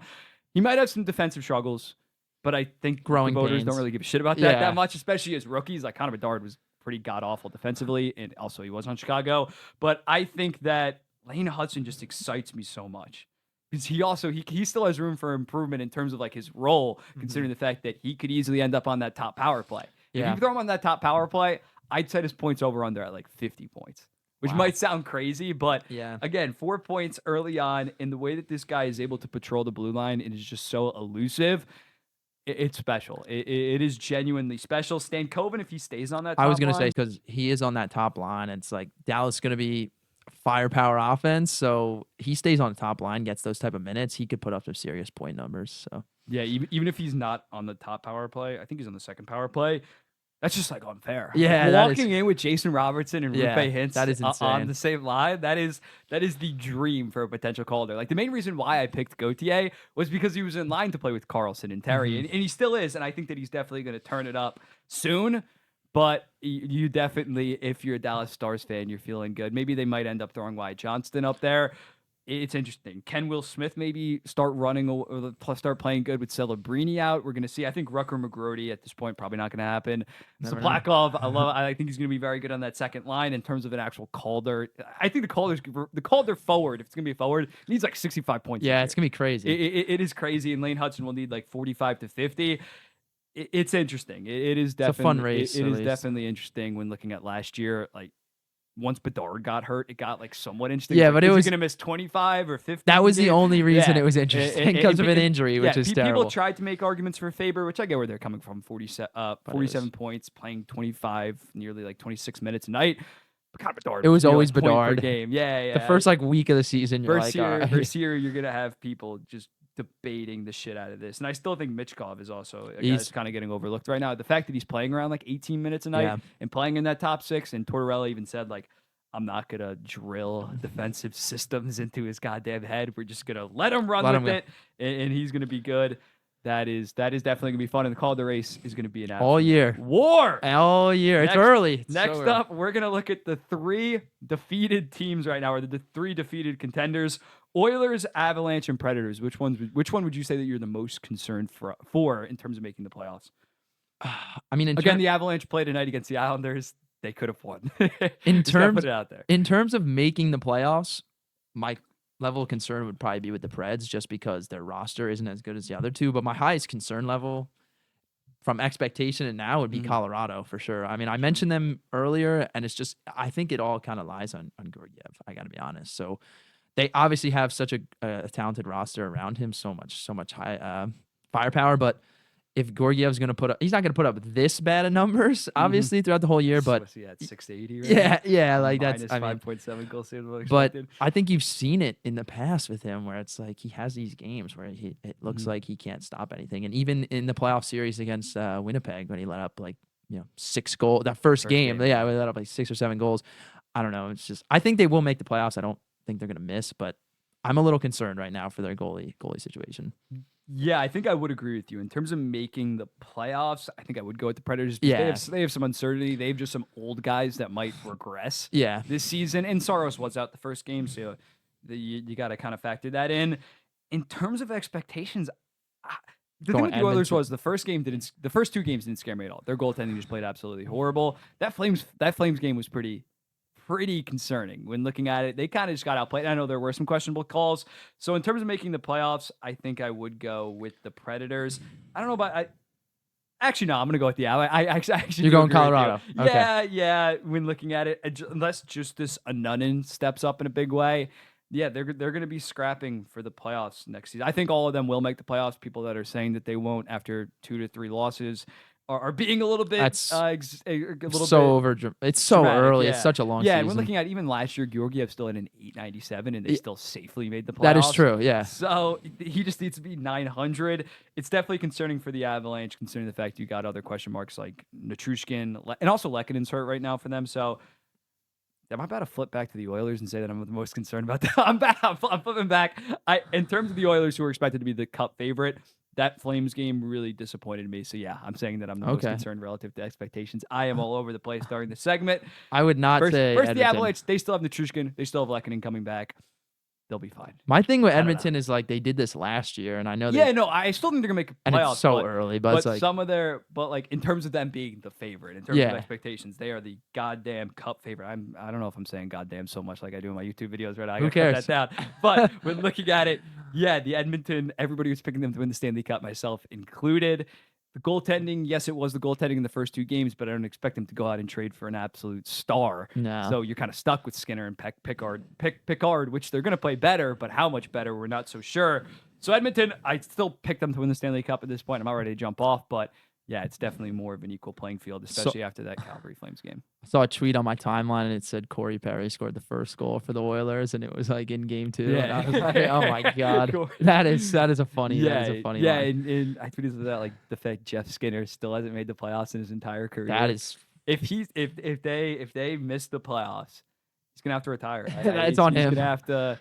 [SPEAKER 1] He might have some defensive struggles, but I think
[SPEAKER 2] growing
[SPEAKER 1] voters don't really give a shit about that much, especially as rookies. Like Connor Bedard was pretty god awful defensively, and also he was on Chicago. But I think that Lane Hudson just excites me so much. Because he still has room for improvement in terms of like his role, considering the fact that he could easily end up on that top power play. If you throw him on that top power play, I'd set his points over under at like 50 points, which might sound crazy, but again, 4 points early on, in the way that this guy is able to patrol the blue line, it is just so elusive. It's special. It is genuinely special. Stankoven, if he stays on that top line.
[SPEAKER 2] I was going to say, because he is on that top line, it's like Dallas is going to be firepower offense, so he stays on the top line, gets those type of minutes, he could put up some serious point numbers. So
[SPEAKER 1] yeah, even if he's not on the top power play, I think he's on the second power play. That's just like unfair.
[SPEAKER 2] Yeah,
[SPEAKER 1] walking in with Jason Robertson and Rupe Hintz
[SPEAKER 2] that is
[SPEAKER 1] on the same line, that is the dream for a potential Calder. Like the main reason why I picked Gauthier was because he was in line to play with Carlson and Terry, and he still is, and I think that he's definitely going to turn it up soon. But you definitely, if you're a Dallas Stars fan, you're feeling good. Maybe they might end up throwing Wyatt Johnston up there. It's interesting. Can Will Smith maybe start running or start playing good with Celebrini out? We're going to see. I think Rucker McGrody at this point probably not going to happen. Zaplakov, I think he's going to be very good on that second line in terms of an actual Calder. I think the Calder forward, if it's going to be a forward, needs like 65 points.
[SPEAKER 2] Yeah, it's going to be crazy.
[SPEAKER 1] It is crazy, and Lane Hudson will need like 45 to 50. It's interesting. It is definitely
[SPEAKER 2] a fun race.
[SPEAKER 1] It is definitely interesting when looking at last year. Like once Bedard got hurt, it got like somewhat interesting.
[SPEAKER 2] Yeah,
[SPEAKER 1] Like,
[SPEAKER 2] but it
[SPEAKER 1] is
[SPEAKER 2] was
[SPEAKER 1] he going to miss 25 or 50?
[SPEAKER 2] That was the only reason
[SPEAKER 1] Yeah.
[SPEAKER 2] it was interesting because of an injury, which is terrible.
[SPEAKER 1] People tried to make arguments for Faber, which I get where they're coming from. 47 points, playing 25, nearly like 26 minutes a night. But God, Bedard.
[SPEAKER 2] It was always
[SPEAKER 1] like
[SPEAKER 2] Bedard.
[SPEAKER 1] Per game. Yeah.
[SPEAKER 2] The first week of the season, you're
[SPEAKER 1] first
[SPEAKER 2] like, all right.
[SPEAKER 1] First year, you're gonna have people just debating the shit out of this, and I still think Michkov is also a guy that's kind of getting overlooked right now. The fact that he's playing around like 18 minutes a night and playing in that top six, and Tortorella even said like, I'm not gonna drill defensive systems into his goddamn head. We're just gonna let him run with it, and he's gonna be good. That is definitely gonna be fun. And the Calder Race is gonna be an
[SPEAKER 2] all year
[SPEAKER 1] war.
[SPEAKER 2] All year. It's early.
[SPEAKER 1] Next up, we're gonna look at the 3 defeated teams right now, or the 3 defeated contenders: Oilers, Avalanche, and Predators. Which one would you say that you're the most concerned for in terms of making the playoffs?
[SPEAKER 2] I mean,
[SPEAKER 1] again, the Avalanche played tonight against the Islanders. They could have won.
[SPEAKER 2] in
[SPEAKER 1] terms
[SPEAKER 2] of making the playoffs, my level of concern would probably be with the Preds, just because their roster isn't as good as the other two. But my highest concern level from expectation and now would be Colorado for sure. I mean, I mentioned them earlier, and it's just, I think it all kind of lies on Georgiev. I got to be honest. So they obviously have such a talented roster around him, so much high firepower, but if Georgiev's going to put up, he's not going to put up this bad of numbers, obviously, throughout the whole year. But
[SPEAKER 1] what's he at, 680? Right
[SPEAKER 2] yeah, like that's
[SPEAKER 1] minus 5.7 goals saved.
[SPEAKER 2] But I think you've seen it in the past with him, where it's like he has these games where it looks like he can't stop anything, and even in the playoff series against Winnipeg, when he let up 6 goals that first game, he let up like 6 or 7 goals. I don't know. It's just, I think they will make the playoffs. I don't think they're going to miss, but I'm a little concerned right now for their goalie situation.
[SPEAKER 1] Yeah, I think I would agree with you. In terms of making the playoffs, I think I would go with the Predators. They have some uncertainty. They have just some old guys that might regress this season. And Saros was out the first game, so you got to kind of factor that in. In terms of expectations, the thing with the Oilers was the first 2 games didn't scare me at all. Their goaltending just played absolutely horrible. That Flames game was pretty concerning when looking at it. They kind of just got outplayed. I know there were some questionable calls. So in terms of making the playoffs, I think I would go with the Predators. I don't know about actually, no, I'm going to go with the Avalanche.
[SPEAKER 2] You're going Colorado.
[SPEAKER 1] Okay. Yeah. When looking at it, unless Justus Annunen steps up in a big way, they're going to be scrapping for the playoffs next season. I think all of them will make the playoffs. People that are saying that they won't after 2 to 3 losses are being a little bit
[SPEAKER 2] over. It's so dramatic, early. Yeah. It's such a long season.
[SPEAKER 1] Yeah, and we're looking at even last year, Georgiev still had an 897, and they still safely made the playoffs.
[SPEAKER 2] That is true, yeah.
[SPEAKER 1] So he just needs to be 900. It's definitely concerning for the Avalanche, considering the fact you got other question marks like Natrushkin, and also Lekkonen's hurt right now for them. So am I about to flip back to the Oilers and say that I'm the most concerned about that? I'm flipping back. In terms of the Oilers, who are expected to be the Cup favorite, that Flames game really disappointed me. So, yeah, I'm saying that I'm the most concerned relative to expectations. I am all over the place during the segment.
[SPEAKER 2] I would not say
[SPEAKER 1] First, the Avalanche, they still have Natrushkin. They still have Lekkonen coming back. They'll be fine.
[SPEAKER 2] My thing with Edmonton is they did this last year, and I know
[SPEAKER 1] I still think they're gonna make playoffs.
[SPEAKER 2] And it's so early, but it's
[SPEAKER 1] in terms of them being the favorite, in terms of expectations, they are the goddamn Cup favorite. I don't know if I'm saying goddamn so much like I do in my YouTube videos right now.
[SPEAKER 2] Who cares?
[SPEAKER 1] Cut that down. But when looking at it, the Edmonton, everybody was picking them to win the Stanley Cup, myself included. The goaltending, yes, it was the goaltending in the first 2 games, but I don't expect them to go out and trade for an absolute star.
[SPEAKER 2] No.
[SPEAKER 1] So you're kind of stuck with Skinner and Pickard, which they're going to play better, but how much better, we're not so sure. So Edmonton, I still pick them to win the Stanley Cup at this point. I'm not ready to jump off, but yeah, it's definitely more of an equal playing field, especially after that Calgary Flames game.
[SPEAKER 2] I saw a tweet on my timeline, and it said Corey Perry scored the first goal for the Oilers, and it was in game 2. Yeah. And I was like, oh my god, that is a funny.
[SPEAKER 1] Yeah,
[SPEAKER 2] that is a funny.
[SPEAKER 1] Yeah,
[SPEAKER 2] line.
[SPEAKER 1] and I tweeted that the fact Jeff Skinner still hasn't made the playoffs in his entire career.
[SPEAKER 2] That is,
[SPEAKER 1] if they miss the playoffs, he's gonna have to retire.
[SPEAKER 2] It's on him.
[SPEAKER 1] He's gonna have to.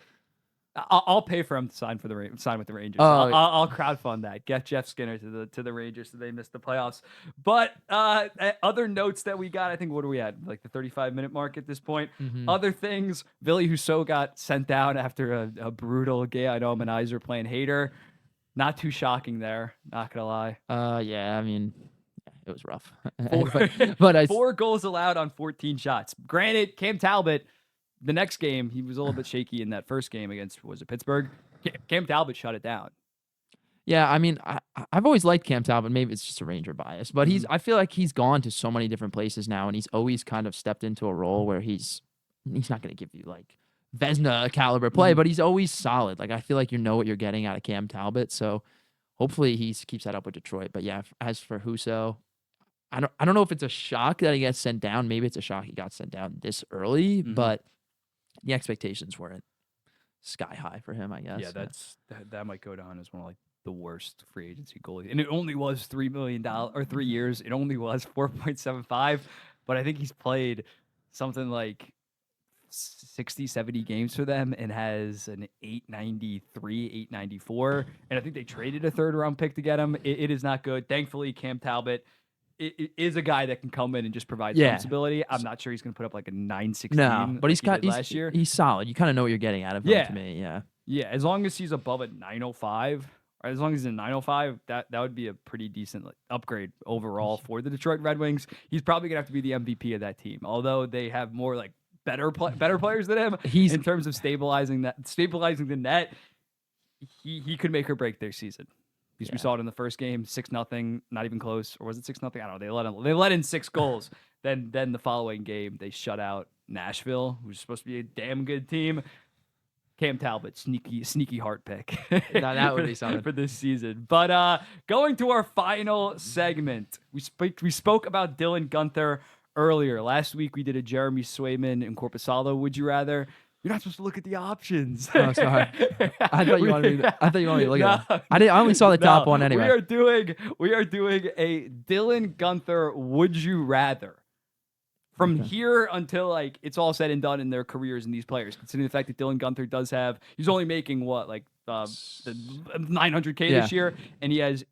[SPEAKER 1] I'll pay for him to sign with the Rangers.
[SPEAKER 2] Oh,
[SPEAKER 1] I'll crowdfund that. Get Jeff Skinner to the Rangers so they miss the playoffs. But other notes that we got, I think, what are we at? Like the 35-minute mark at this point.
[SPEAKER 2] Mm-hmm.
[SPEAKER 1] Other things, Billy Husso got sent down after a brutal game. I know Manizer playing hater. Not too shocking there, not gonna lie.
[SPEAKER 2] Yeah, I mean, it was rough.
[SPEAKER 1] 4 goals allowed on 14 shots. Granted, Cam Talbot, the next game, he was a little bit shaky in that first game against, was it Pittsburgh? Cam Talbot shut it down.
[SPEAKER 2] Yeah, I mean, I've always liked Cam Talbot. Maybe it's just a Ranger bias, but I feel like he's gone to so many different places now, and he's always kind of stepped into a role where he's he's not going to give you like Vezina caliber play, but he's always solid. Like I feel like you know what you're getting out of Cam Talbot. So hopefully he keeps that up with Detroit. But yeah, as for Husso, I don't know if it's a shock that he gets sent down. Maybe it's a shock he got sent down this early, but the expectations weren't sky high for him, I guess.
[SPEAKER 1] Yeah, that might go down as one of like the worst free agency goalies. And it only was $3 million or 3 years. It only was 4.75, but I think he's played something like 60, 70 games for them and has an 893, 894. And I think they traded a third round pick to get him. It is not good. Thankfully, Cam Talbot it is a guy that can come in and just provide responsibility. I'm not sure he's going to put up like a 916.
[SPEAKER 2] No, but
[SPEAKER 1] he's last year.
[SPEAKER 2] He's solid. You kind of know what you're getting out of him to me. Yeah.
[SPEAKER 1] Yeah. As long as he's above a 905, or as long as he's in 905, that would be a pretty decent upgrade overall for the Detroit Red Wings. He's probably going to have to be the MVP of that team, although they have more like better players than him. In terms of stabilizing the net. He could make or break their season. Because we saw it in the first game, 6-0, not even close, or was it 6-0? I don't know. They let in 6 goals. Then the following game, they shut out Nashville, who's supposed to be a damn good team. Cam Talbot, sneaky heart pick.
[SPEAKER 2] No, that would be something
[SPEAKER 1] for this season. But going to our final segment, we spoke about Dylan Guenther earlier. Last week we did a Jeremy Swayman and Corpusalo. Would you rather? You're not supposed to look at the options.
[SPEAKER 2] Oh, sorry. I thought you wanted me to look at them. I only saw the top one anyway.
[SPEAKER 1] We are doing a Dylan Guenther would you rather. From here until like it's all said and done in their careers in these players, considering the fact that Dylan Guenther he's only making what, like the $900K this year, and he has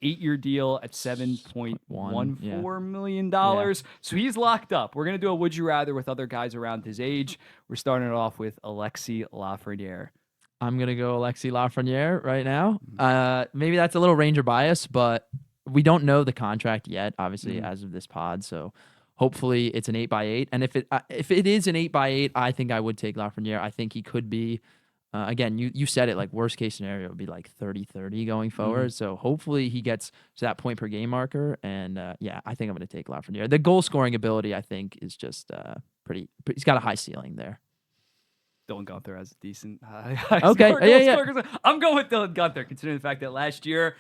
[SPEAKER 1] 8-year deal at $7.14 million. So he's locked up. We're gonna do a would you rather with other guys around his age. We're starting it off with Alexis Lafreniere.
[SPEAKER 2] I'm gonna go Alexis Lafreniere right now. Maybe that's a little Ranger bias, but we don't know the contract yet, obviously, as of this pod. So hopefully it's an 8x8. And if it is an 8x8, I think I would take Lafreniere. I think he could be, again, you said it, like worst case scenario would be like 30-30 going forward. So hopefully he gets to that point per game marker. And I think I'm going to take Lafreniere. The goal scoring ability, I think, is just pretty, he's got a high ceiling there.
[SPEAKER 1] Dylan Guenther has a decent high
[SPEAKER 2] score.
[SPEAKER 1] I'm going with Dylan Guenther, considering the fact that last year,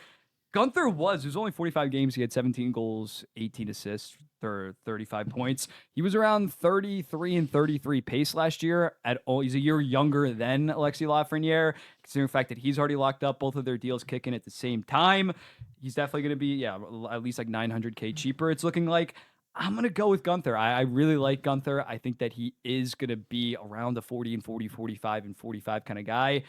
[SPEAKER 1] Guenther it was only 45 games. He had 17 goals, 18 assists, 35 points. He was around 33 and 33 pace last year. He's a year younger than Alexis Lafreniere, considering the fact that he's already locked up. Both of their deals kicking at the same time. He's definitely going to be, at least like $900K cheaper, it's looking like. I'm going to go with Guenther. I really like Guenther. I think that he is going to be around the 40 and 40, 45 and 45 kind of guy.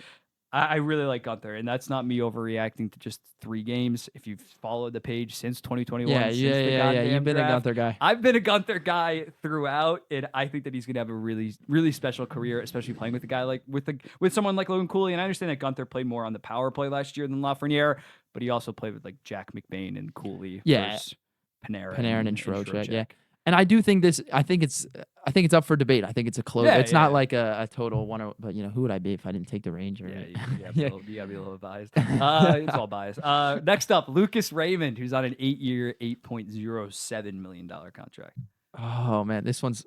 [SPEAKER 1] I really like Guenther, and that's not me overreacting to just 3 games. If you've followed the page since 2021,
[SPEAKER 2] you've been
[SPEAKER 1] draft,
[SPEAKER 2] a Guenther guy.
[SPEAKER 1] I've been a Guenther guy throughout, and I think that he's going to have a really, really special career, especially playing with a guy like with someone like Logan Cooley. And I understand that Guenther played more on the power play last year than Lafreniere, but he also played with like Jack McBain and Cooley versus Panarin and
[SPEAKER 2] Trocheck. Yeah. And I do think I think it's up for debate. I think it's a close. It's not like a total one. But who would I be if I didn't take the Ranger?
[SPEAKER 1] You gotta be a little biased. It's all biased. Next up, Lucas Raymond, who's on an 8-year, $8.07 million contract.
[SPEAKER 2] Oh man, this one's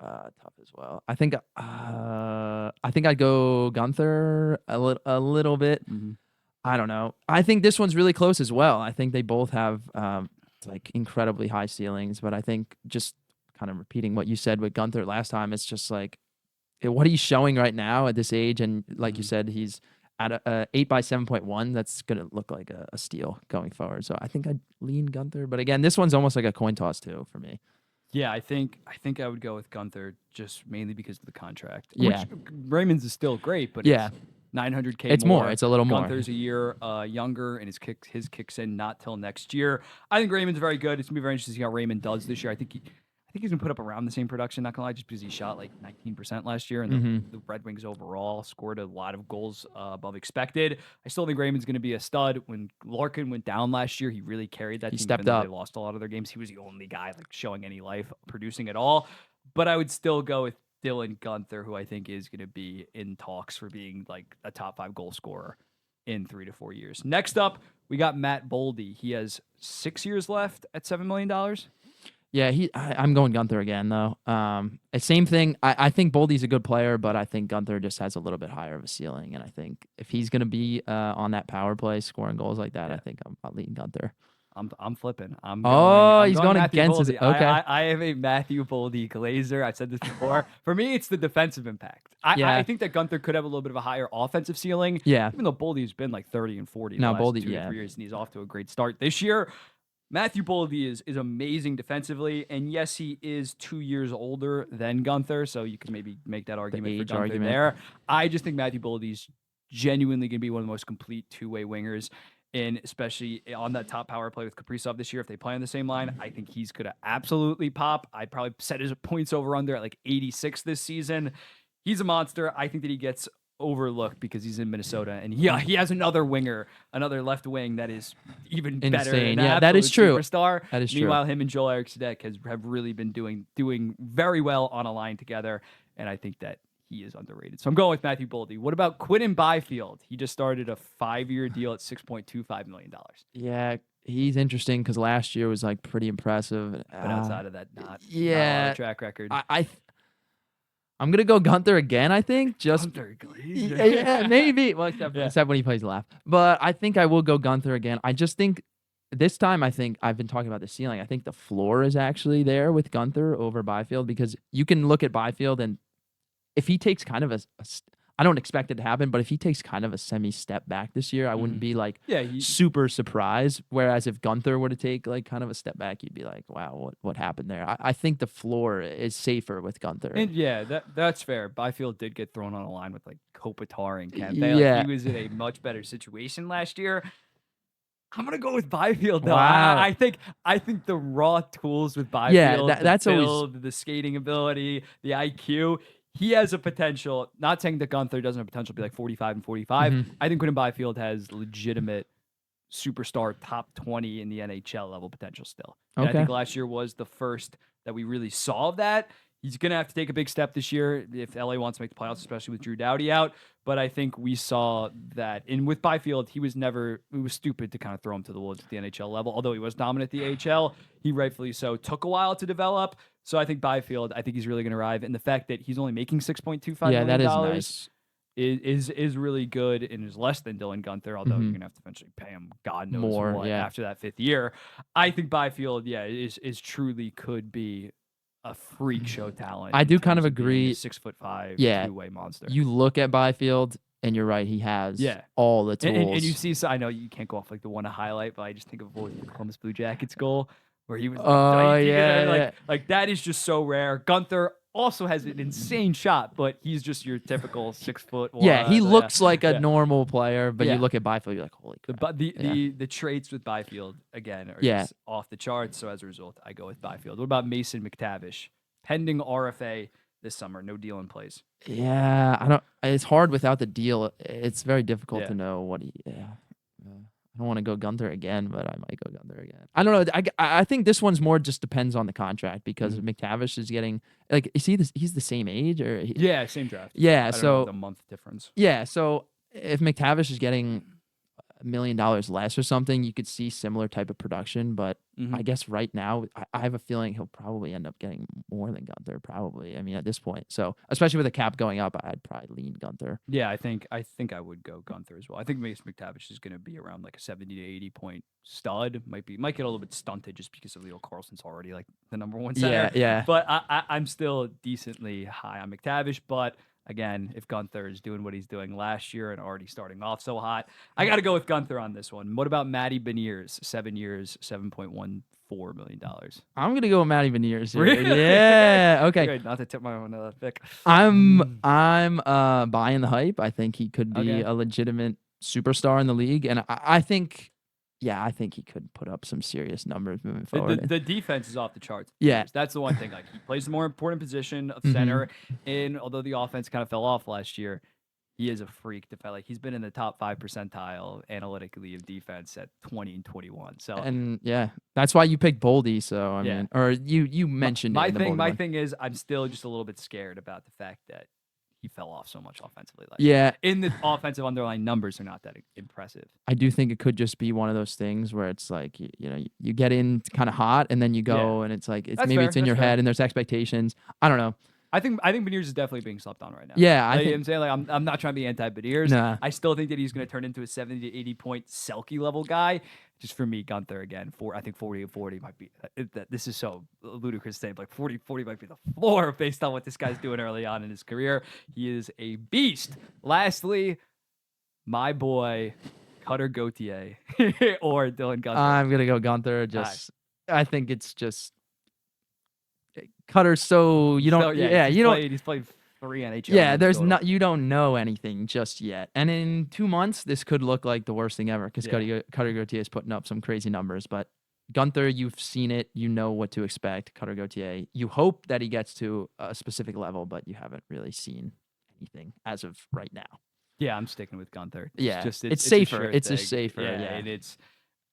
[SPEAKER 2] tough as well. I think I'd go Guenther a little bit. I don't know. I think this one's really close as well. I think they both have like incredibly high ceilings, but I think just kind of repeating what you said with Guenther last time, it's just like what he's showing right now at this age, and like you said, he's at a 8x7.1. That's gonna look like a steal going forward. So I think I'd lean Guenther, but again, this one's almost like a coin toss too for me.
[SPEAKER 1] Yeah, I think I would go with Guenther just mainly because of the contract.
[SPEAKER 2] Yeah,
[SPEAKER 1] which Raymond's is still great, but it's $900K.
[SPEAKER 2] It's more. It's a little more.
[SPEAKER 1] Guenther's a year younger, and his kicks in not till next year. I think Raymond's very good. It's gonna be very interesting to see how Raymond does this year. I think he's gonna put up around the same production. Not gonna lie, just because he shot like 19% last year, and the Red Wings overall scored a lot of goals above expected. I still think Raymond's gonna be a stud. When Larkin went down last year, he really carried that team.
[SPEAKER 2] He stepped up.
[SPEAKER 1] They lost a lot of their games. He was the only guy like showing any life, producing at all. But I would still go with Dylan Guenther, who I think is going to be in talks for being like a top 5 goal scorer in 3 to 4 years. Next up, we got Matt Boldy. He has 6 years left at $7 million.
[SPEAKER 2] Yeah, I'm going Guenther again though. Same thing. I think Boldy's a good player, but I think Guenther just has a little bit higher of a ceiling. And I think if he's gonna be on that power play scoring goals like that, I think I'm leading Guenther.
[SPEAKER 1] I'm flipping.
[SPEAKER 2] He's
[SPEAKER 1] going
[SPEAKER 2] going
[SPEAKER 1] Matthew
[SPEAKER 2] against his.
[SPEAKER 1] Boldy.
[SPEAKER 2] Okay.
[SPEAKER 1] I have a Matthew Boldy Glazer. I've said this before. For me, it's the defensive impact. I
[SPEAKER 2] Yeah.
[SPEAKER 1] think that Guenther could have a little bit of a higher offensive ceiling.
[SPEAKER 2] Yeah.
[SPEAKER 1] Even though Boldy's been like 30 and 40 the
[SPEAKER 2] No,
[SPEAKER 1] last
[SPEAKER 2] Boldy,
[SPEAKER 1] 2 or
[SPEAKER 2] yeah.
[SPEAKER 1] 3 years, and he's off to a great start this year. Matthew Boldy is amazing defensively, and yes, he is 2 years older than Guenther, so you can maybe make that argument for Guenther there. I just think Matthew Boldy's genuinely going to be one of the most complete two-way wingers, and especially on that top power play with Kaprizov this year. If they play on the same line, I think he's going to absolutely pop. I'd probably set his points over under at like 86 this season. He's a monster. I think that he gets overlooked because he's in Minnesota, and he has another winger, another left wing that is even better.
[SPEAKER 2] Yeah, that is true.
[SPEAKER 1] Superstar.
[SPEAKER 2] That is true.
[SPEAKER 1] Meanwhile, him and Joel Eriksson have really been doing very well on a line together, and I think that he is underrated. So I'm going with Matthew Boldy. What about Quinton Byfield? He just started a 5-year deal at $6.25 million.
[SPEAKER 2] Yeah, he's interesting because last year was like pretty impressive.
[SPEAKER 1] But outside of that, not a lot of track record.
[SPEAKER 2] I'm gonna go Guenther again. I think
[SPEAKER 1] yeah,
[SPEAKER 2] maybe. Well, except when he plays Laf. But I think I will go Guenther again. I just think this time I've been talking about the ceiling. I think the floor is actually there with Guenther over Byfield because you can look at Byfield and if he takes kind of I don't expect it to happen, but if he takes kind of a semi-step back this year, I wouldn't be like super surprised. Whereas if Guenther were to take like kind of a step back, you'd be like, wow, what happened there? I think the floor is safer with Guenther.
[SPEAKER 1] And yeah, that's fair. Byfield did get thrown on a line with like Kopitar and Kempe. Yeah. Like, he was in a much better situation last year. I'm gonna go with Byfield though.
[SPEAKER 2] Wow.
[SPEAKER 1] I think the raw tools with Byfield,
[SPEAKER 2] that's
[SPEAKER 1] the build,
[SPEAKER 2] always
[SPEAKER 1] the skating ability, the IQ. He has a potential. Not saying that Guenther doesn't have potential to be like 45 and 45. Mm-hmm. I think Quinton Byfield has legitimate superstar top 20 in the NHL level potential still. And I think last year was the first that we really saw that. He's going to have to take a big step this year if LA wants to make the playoffs, especially with Drew Doughty out. But I think we saw that. And with Byfield, it was stupid to kind of throw him to the wolves at the NHL level. Although he was dominant at the AHL, he rightfully so took a while to develop. So I think Byfield, he's really going to arrive. And the fact that he's only making $6.25 million
[SPEAKER 2] that is nice.
[SPEAKER 1] Is really good and is less than Dylan Guenther, although you're going to have to eventually pay him God knows more what after that 5th year. I think Byfield, is truly could be a freak show talent.
[SPEAKER 2] I do kind of agree.
[SPEAKER 1] 6'5", two-way monster.
[SPEAKER 2] You look at Byfield, and you're right. He has all the tools.
[SPEAKER 1] And you see, so I know you can't go off like the one to highlight, but I just think of the Columbus Blue Jackets goal where he was. Like that is just so rare. Guenther also has an insane shot, but he's just your typical 6 foot.
[SPEAKER 2] Yeah, he looks like a normal player, but you look at Byfield, you're like, holy crap.
[SPEAKER 1] But the traits with Byfield again are just off the charts. So as a result, I go with Byfield. What about Mason McTavish? Pending RFA this summer, no deal in place.
[SPEAKER 2] Yeah, I don't. It's hard without the deal. It's very difficult to know what he. I don't want to go Guenther again, but I might go Guenther again. I don't know. I think this one's more just depends on the contract because McTavish is getting like he's the same age or
[SPEAKER 1] same draft.
[SPEAKER 2] Yeah,
[SPEAKER 1] I don't know the month difference.
[SPEAKER 2] Yeah, so if McTavish is getting $1 million less or something, you could see similar type of production. But I guess right now, I have a feeling he'll probably end up getting more than Guenther. Probably, I mean, at this point. So especially with the cap going up, I'd probably lean Guenther.
[SPEAKER 1] Yeah, I think I would go Guenther as well. I think Mason McTavish is going to be around like a 70 to 80 point stud. Might get a little bit stunted just because of Leo Carlson's already like the number one center.
[SPEAKER 2] Yeah.
[SPEAKER 1] But I'm still decently high on McTavish, but. Again, if Guenther is doing what he's doing last year and already starting off so hot, I got to go with Guenther on this one. What about Matty Beniers? 7 years, $7.14 million.
[SPEAKER 2] I'm gonna go with Matty Beniers here.
[SPEAKER 1] Really?
[SPEAKER 2] Yeah. Okay.
[SPEAKER 1] Good. Not to tip my own pick.
[SPEAKER 2] I'm buying the hype. I think he could be a legitimate superstar in the league, and I think. Yeah, I think he could put up some serious numbers moving forward.
[SPEAKER 1] The defense is off the charts.
[SPEAKER 2] Yeah.
[SPEAKER 1] That's the one thing. Like he plays the more important position of center, and although the offense kind of fell off last year, he is a freak. Like he's been in the top 5 percentile analytically of defense at 20 and 21. So
[SPEAKER 2] that's why you picked Boldy. So I mean, or you mentioned
[SPEAKER 1] my thing is I'm still just a little bit scared about the fact that he fell off so much offensively last year.
[SPEAKER 2] Yeah.
[SPEAKER 1] In the offensive underlying numbers are not that impressive.
[SPEAKER 2] I do think it could just be one of those things where it's like, you get in kind of hot and then you go and it's like,
[SPEAKER 1] That's
[SPEAKER 2] maybe
[SPEAKER 1] fair.
[SPEAKER 2] it's in your head and there's expectations. I don't know.
[SPEAKER 1] I think Beniers is definitely being slept on right now.
[SPEAKER 2] Yeah,
[SPEAKER 1] I think I'm saying, like, I'm not trying to be anti-Beniers.
[SPEAKER 2] Nah.
[SPEAKER 1] I still think that he's going to turn into a 70 to 80 point Selke level guy. Just for me, Guenther again. I think 40 and 40 might be. This is so ludicrous to say, like 40 might be the floor based on what this guy's doing early on in his career. He is a beast. Lastly, my boy Cutter Gauthier or Dylan Guenther.
[SPEAKER 2] I'm gonna go Guenther. I think it's just Cutter's so you don't.
[SPEAKER 1] He's played 3 NHL.
[SPEAKER 2] Yeah, there's
[SPEAKER 1] total.
[SPEAKER 2] not. You don't know anything just yet. And in 2 months, this could look like the worst thing ever because Cutter Gauthier is putting up some crazy numbers. But Guenther, you've seen it. You know what to expect. Cutter Gauthier, you hope that he gets to a specific level, but you haven't really seen anything as of right now.
[SPEAKER 1] Yeah, I'm sticking with Guenther.
[SPEAKER 2] It's safer. It's just safer.
[SPEAKER 1] Yeah, and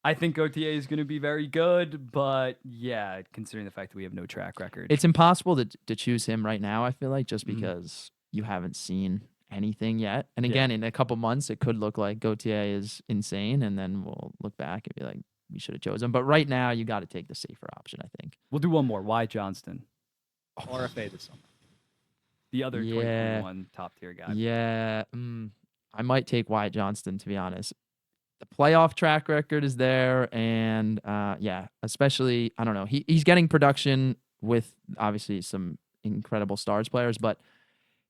[SPEAKER 1] I think Gauthier is going to be very good, but yeah, considering the fact that we have no track record,
[SPEAKER 2] it's impossible to choose him right now. I feel like just because you haven't seen anything yet, and again, in a couple months, it could look like Gauthier is insane, and then we'll look back and be like, we should have chosen. But right now, you got to take the safer option. I think
[SPEAKER 1] we'll do one more. Wyatt Johnston, RFA this summer. The other 2021 top tier guy.
[SPEAKER 2] Yeah, I might take Wyatt Johnston, to be honest. The playoff track record is there, and especially I don't know. He's getting production with obviously some incredible Stars players, but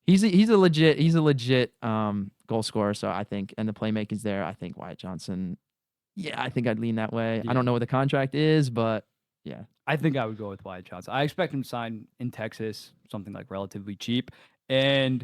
[SPEAKER 2] he's a legit goal scorer. So I think, and the playmaking's there. I think Wyatt Johnston. Yeah, I think I'd lean that way.
[SPEAKER 1] Yeah.
[SPEAKER 2] I don't know what the contract is, but yeah,
[SPEAKER 1] I think I would go with Wyatt Johnston. I expect him to sign in Texas, something like relatively cheap, and.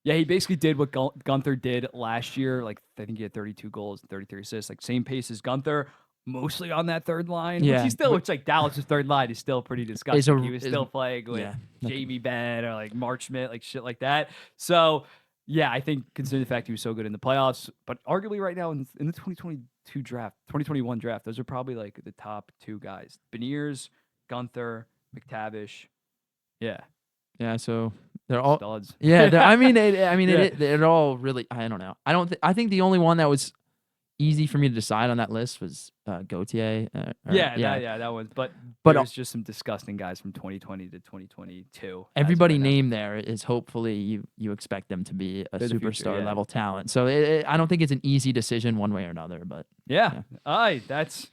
[SPEAKER 1] Yeah, he basically did what Guenther did last year. Like, I think he had 32 goals and 33 assists. Like, same pace as Guenther, mostly on that third line.
[SPEAKER 2] Yeah.
[SPEAKER 1] Which like Dallas' third line is still pretty disgusting. He was still playing with Jamie Benn or like Mark Schmidt, like shit like that. So, yeah, I think considering the fact he was so good in the playoffs, but arguably right now in the 2021 draft, those are probably like the top 2 guys. Beniers, Guenther, McTavish. Yeah.
[SPEAKER 2] Yeah, so they're all
[SPEAKER 1] studs.
[SPEAKER 2] Yeah, they're all really. I don't know. I think the only one that was easy for me to decide on that list was Gauthier.
[SPEAKER 1] That was. But there's just some disgusting guys from 2020 to 2022.
[SPEAKER 2] Everybody named there is hopefully you expect them to be a superstar level talent. So I don't think it's an easy decision one way or another. But
[SPEAKER 1] yeah. All right, that's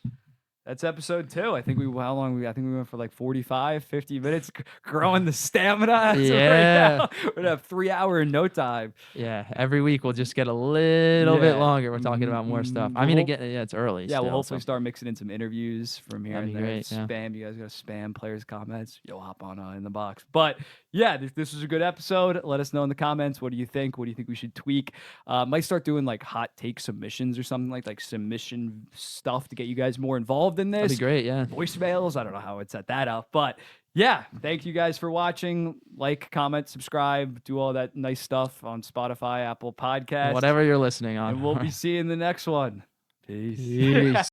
[SPEAKER 1] episode 2. I think we went for like 45, 50 minutes growing the stamina.
[SPEAKER 2] Yeah.
[SPEAKER 1] Right we're gonna have 3 hour in no time.
[SPEAKER 2] Yeah. Every week we'll just get a little bit longer. We're talking about more stuff. I mean, again, it's early.
[SPEAKER 1] Yeah, we'll hopefully start mixing in some interviews from here and there.
[SPEAKER 2] Great,
[SPEAKER 1] spam. You guys gotta spam players' comments. You'll hop on in the box. But yeah, this was a good episode. Let us know in the comments. What do you think? What do you think we should tweak? Might start doing like hot take submissions or something like submission stuff to get you guys more involved in this.
[SPEAKER 2] That'd be great, yeah.
[SPEAKER 1] Voicemails. I don't know how I'd set that up, but yeah, thank you guys for watching. Like, comment, subscribe, do all that nice stuff on Spotify, Apple Podcasts.
[SPEAKER 2] Whatever you're listening on.
[SPEAKER 1] And we'll be seeing the next one. Peace.